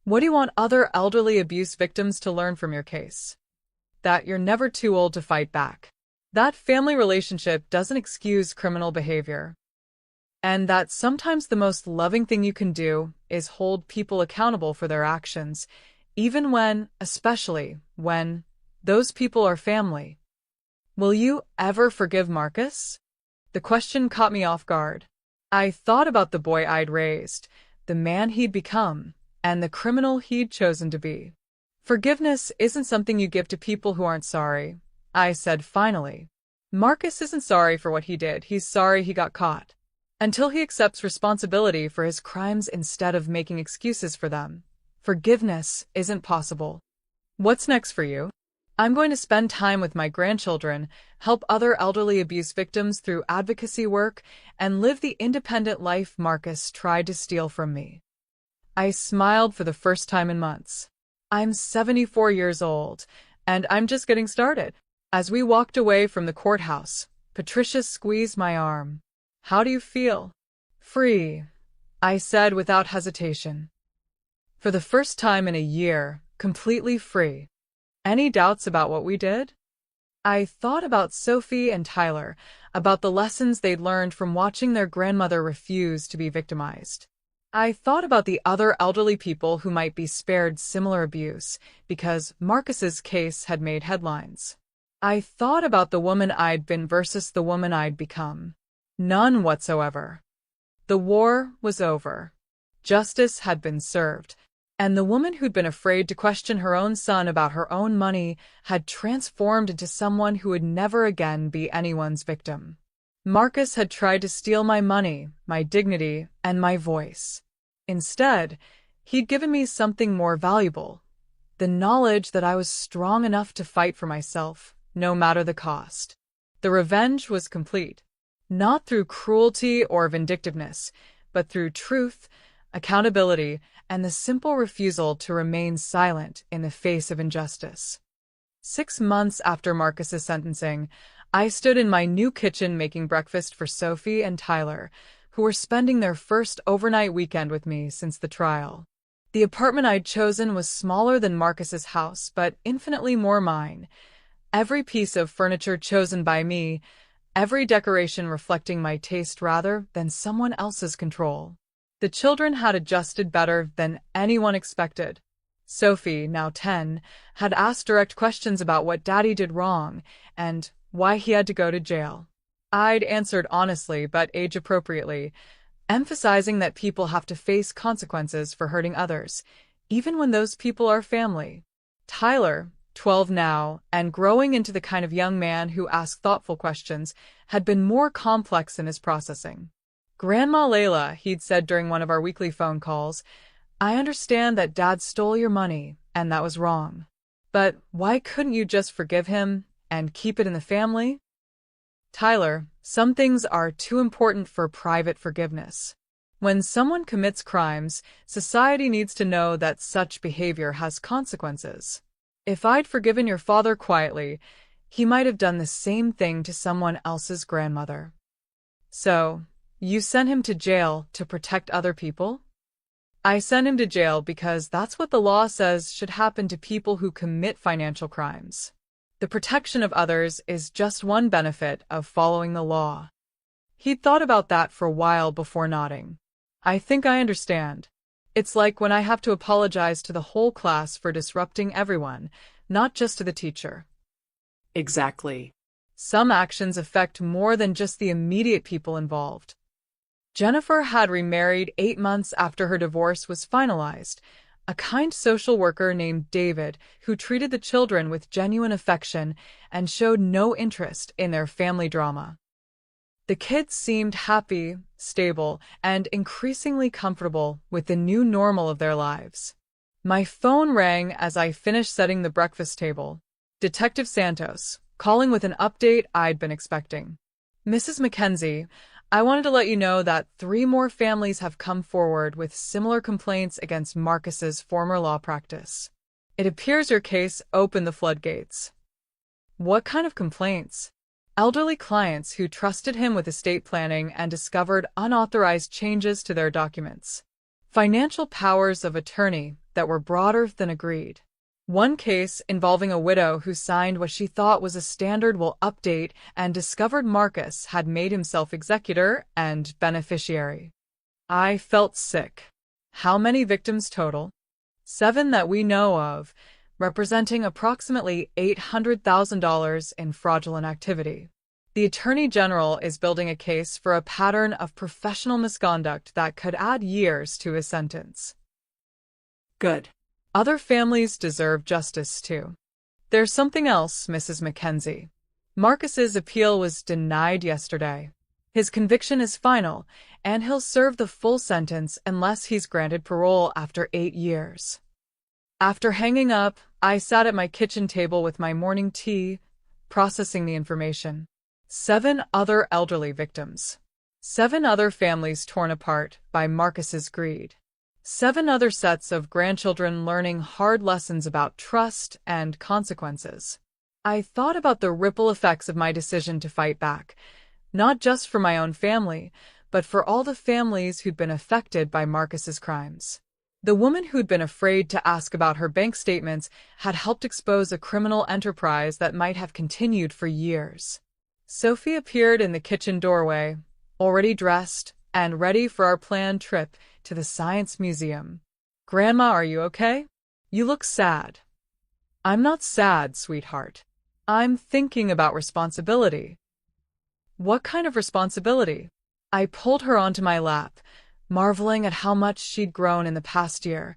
What do you want other elderly abuse victims to learn from your case? That you're never too old to fight back. That family relationship doesn't excuse criminal behavior. And that sometimes the most loving thing you can do is hold people accountable for their actions, even when, especially when, those people are family. Will you ever forgive Marcus? The question caught me off guard. I thought about the boy I'd raised, the man he'd become, and the criminal he'd chosen to be. Forgiveness isn't something you give to people who aren't sorry, I said finally. Marcus isn't sorry for what he did, he's sorry he got caught. Until he accepts responsibility for his crimes instead of making excuses for them, forgiveness isn't possible. What's next for you? I'm going to spend time with my grandchildren, help other elderly abuse victims through advocacy work, and live the independent life Marcus tried to steal from me. I smiled for the first time in months. I'm 74 years old, and I'm just getting started. As we walked away from the courthouse, Patricia squeezed my arm. How do you feel? Free, I said without hesitation. For the first time in a year, completely free. Any doubts about what we did? I thought about Sophie and Tyler, about the lessons they'd learned from watching their grandmother refuse to be victimized. I thought about the other elderly people who might be spared similar abuse because Marcus's case had made headlines. I thought about the woman I'd been versus the woman I'd become. None whatsoever. The war was over. Justice had been served, and the woman who'd been afraid to question her own son about her own money had transformed into someone who would never again be anyone's victim. Marcus had tried to steal my money, my dignity, and my voice. Instead, he'd given me something more valuable, the knowledge that I was strong enough to fight for myself, no matter the cost. The revenge was complete, not through cruelty or vindictiveness, but through truth, accountability, and the simple refusal to remain silent in the face of injustice. 6 months after Marcus's sentencing, I stood in my new kitchen making breakfast for Sophie and Tyler, who were spending their first overnight weekend with me since the trial. The apartment I'd chosen was smaller than Marcus's house, but infinitely more mine. Every piece of furniture chosen by me, every decoration reflecting my taste rather than someone else's control. The children had adjusted better than anyone expected. Sophie, now 10, had asked direct questions about what Daddy did wrong and why he had to go to jail. I'd answered honestly but age-appropriately, emphasizing that people have to face consequences for hurting others, even when those people are family. Tyler, 12 now, and growing into the kind of young man who asked thoughtful questions, had been more complex in his processing. "Grandma Layla," he'd said during one of our weekly phone calls, "I understand that Dad stole your money, and that was wrong. But why couldn't you just forgive him and keep it in the family?" Tyler, some things are too important for private forgiveness. When someone commits crimes, society needs to know that such behavior has consequences. If I'd forgiven your father quietly, he might have done the same thing to someone else's grandmother. "So, you sent him to jail to protect other people?" "I sent him to jail because that's what the law says should happen to people who commit financial crimes. The protection of others is just one benefit of following the law." He'd thought about that for a while before nodding. "I think I understand. It's like when I have to apologize to the whole class for disrupting everyone, not just to the teacher." Exactly. Some actions affect more than just the immediate people involved. Jennifer had remarried 8 months after her divorce was finalized. A kind social worker named David, who treated the children with genuine affection and showed no interest in their family drama. The kids seemed happy, stable, and increasingly comfortable with the new normal of their lives. My phone rang as I finished setting the breakfast table. Detective Santos, calling with an update I'd been expecting. "Mrs. Mackenzie, I wanted to let you know that 3 more families have come forward with similar complaints against Marcus's former law practice. It appears your case opened the floodgates." "What kind of complaints?" "Elderly clients who trusted him with estate planning and discovered unauthorized changes to their documents. Financial powers of attorney that were broader than agreed. One case involving a widow who signed what she thought was a standard will update and discovered Marcus had made himself executor and beneficiary." I felt sick. "How many victims total?" 7 that we know of, representing approximately $800,000 in fraudulent activity. The Attorney General is building a case for a pattern of professional misconduct that could add years to his sentence. Good. Other families deserve justice, too. There's something else, Mrs. Mackenzie. Marcus's appeal was denied yesterday. His conviction is final, and he'll serve the full sentence unless he's granted parole after 8 years. After hanging up, I sat at my kitchen table with my morning tea, processing the information. 7 other elderly victims. 7 other families torn apart by Marcus's greed. 7 other sets of grandchildren learning hard lessons about trust and consequences. I thought about the ripple effects of my decision to fight back, not just for my own family, but for all the families who'd been affected by Marcus's crimes. The woman who'd been afraid to ask about her bank statements had helped expose a criminal enterprise that might have continued for years. Sophie appeared in the kitchen doorway, already dressed and ready for our planned trip to the Science Museum. "Grandma, are you okay? You look sad." "I'm not sad, sweetheart. I'm thinking about responsibility." "What kind of responsibility?" I pulled her onto my lap, marveling at how much she'd grown in the past year,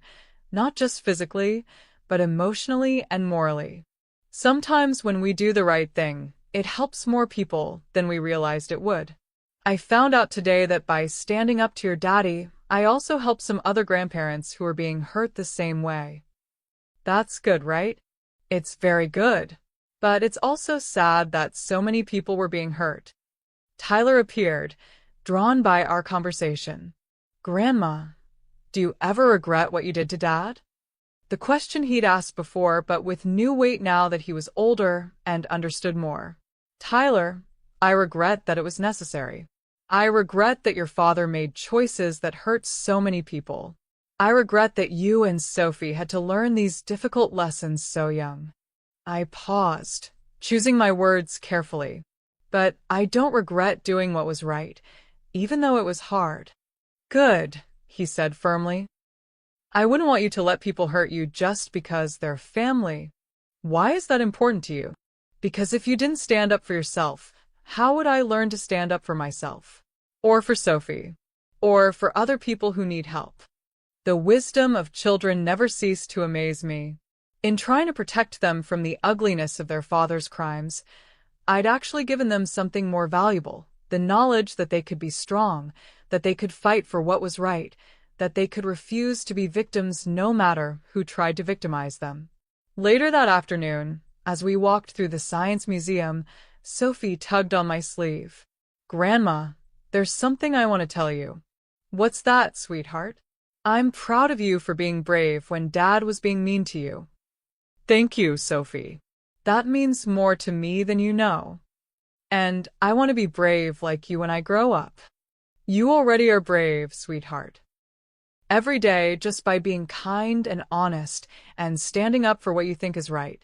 not just physically, but emotionally and morally. Sometimes when we do the right thing, it helps more people than we realized it would. "I found out today that by standing up to your daddy, I also helped some other grandparents who are being hurt the same way." "That's good, right?" "It's very good. But it's also sad that so many people were being hurt." Tyler appeared, drawn by our conversation. "Grandma, do you ever regret what you did to Dad?" The question he'd asked before, but with new weight now that he was older and understood more. Tyler, I regret that it was necessary. I regret that your father made choices that hurt so many people. I regret that you and Sophie had to learn these difficult lessons so young. I paused, choosing my words carefully. But I don't regret doing what was right, even though it was hard. Good, he said firmly. I wouldn't want you to let people hurt you just because they're family. Why is that important to you? Because if you didn't stand up for yourself, how would I learn to stand up for myself? Or for Sophie? Or for other people who need help? The wisdom of children never ceased to amaze me. In trying to protect them from the ugliness of their father's crimes, I'd actually given them something more valuable, the knowledge that they could be strong, that they could fight for what was right, that they could refuse to be victims no matter who tried to victimize them. Later that afternoon, as we walked through the Science Museum, Sophie tugged on my sleeve. Grandma, there's something I want to tell you. What's that, sweetheart? I'm proud of you for being brave when Dad was being mean to you. Thank you, Sophie. That means more to me than you know. And I want to be brave like you when I grow up. You already are brave, sweetheart. Every day, just by being kind and honest and standing up for what you think is right.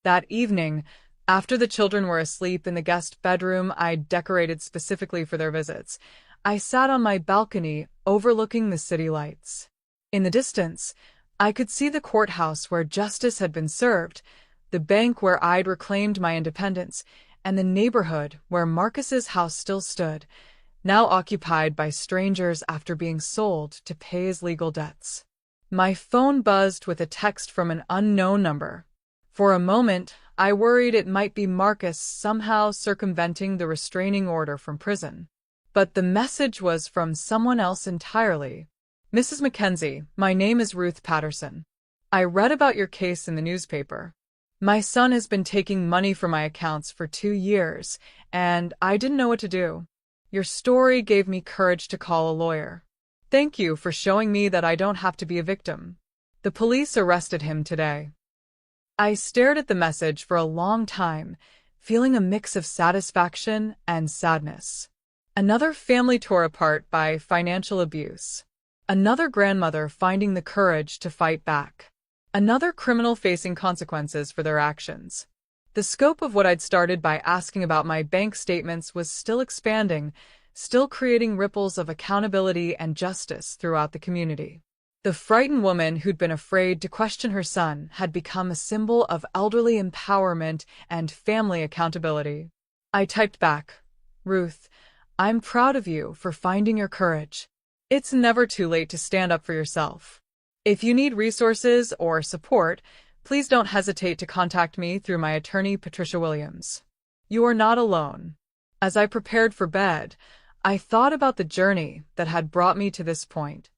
That evening, after the children were asleep in the guest bedroom I'd decorated specifically for their visits, I sat on my balcony overlooking the city lights. In the distance, I could see the courthouse where justice had been served, the bank where I'd reclaimed my independence, and the neighborhood where Marcus's house still stood, now occupied by strangers after being sold to pay his legal debts. My phone buzzed with a text from an unknown number. For a moment, I worried it might be Marcus somehow circumventing the restraining order from prison. But the message was from someone else entirely. Mrs. Mackenzie, my name is Ruth Patterson. I read about your case in the newspaper. My son has been taking money from my accounts for 2 years, and I didn't know what to do. Your story gave me courage to call a lawyer. Thank you for showing me that I don't have to be a victim. The police arrested him today. I stared at the message for a long time, feeling a mix of satisfaction and sadness. Another family tore apart by financial abuse. Another grandmother finding the courage to fight back. Another criminal facing consequences for their actions. The scope of what I'd started by asking about my bank statements was still expanding, still creating ripples of accountability and justice throughout the community. The frightened woman who'd been afraid to question her son had become a symbol of elderly empowerment and family accountability. I typed back, Ruth, I'm proud of you for finding your courage. It's never too late to stand up for yourself. If you need resources or support, please don't hesitate to contact me through my attorney, Patricia Williams. You are not alone. As I prepared for bed, I thought about the journey that had brought me to this point.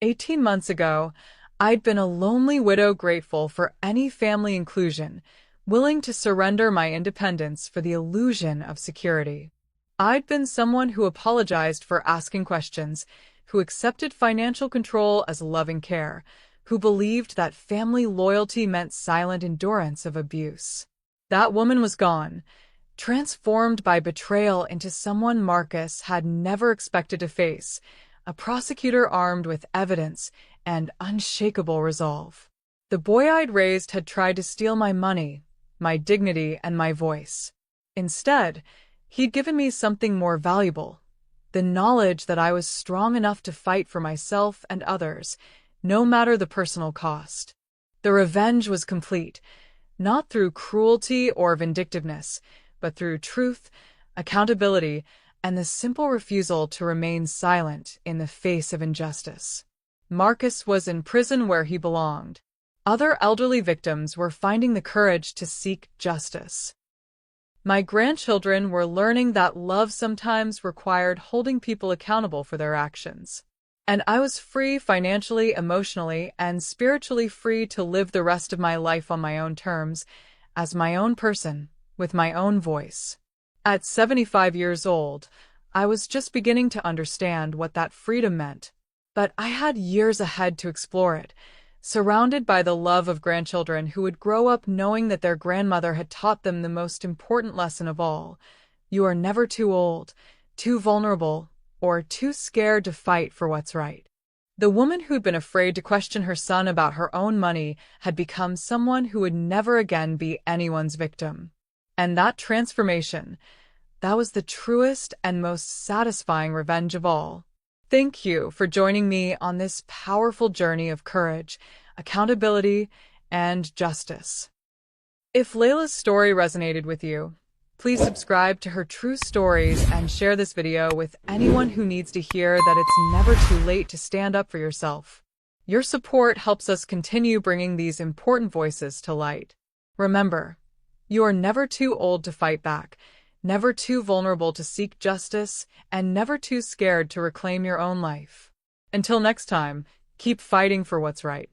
18 months ago, I'd been a lonely widow grateful for any family inclusion, willing to surrender my independence for the illusion of security. I'd been someone who apologized for asking questions, who accepted financial control as loving care, who believed that family loyalty meant silent endurance of abuse. That woman was gone, transformed by betrayal into someone Marcus had never expected to face, a prosecutor armed with evidence and unshakable resolve. The boy I'd raised had tried to steal my money, my dignity, and my voice. Instead, he'd given me something more valuable, the knowledge that I was strong enough to fight for myself and others, no matter the personal cost. The revenge was complete, not through cruelty or vindictiveness, but through truth, accountability, and the simple refusal to remain silent in the face of injustice. Marcus was in prison where he belonged. Other elderly victims were finding the courage to seek justice. My grandchildren were learning that love sometimes required holding people accountable for their actions. And I was free financially, emotionally, and spiritually free to live the rest of my life on my own terms, as my own person, with my own voice. At 75 years old, I was just beginning to understand what that freedom meant. But I had years ahead to explore it, surrounded by the love of grandchildren who would grow up knowing that their grandmother had taught them the most important lesson of all. You are never too old, too vulnerable, or too scared to fight for what's right. The woman who'd been afraid to question her son about her own money had become someone who would never again be anyone's victim. And that transformation, that was the truest and most satisfying revenge of all. Thank you for joining me on this powerful journey of courage, accountability, and justice. If Layla's story resonated with you, please subscribe to her true stories and share this video with anyone who needs to hear that it's never too late to stand up for yourself. Your support helps us continue bringing these important voices to light. Remember, you are never too old to fight back, never too vulnerable to seek justice, and never too scared to reclaim your own life. Until next time, keep fighting for what's right.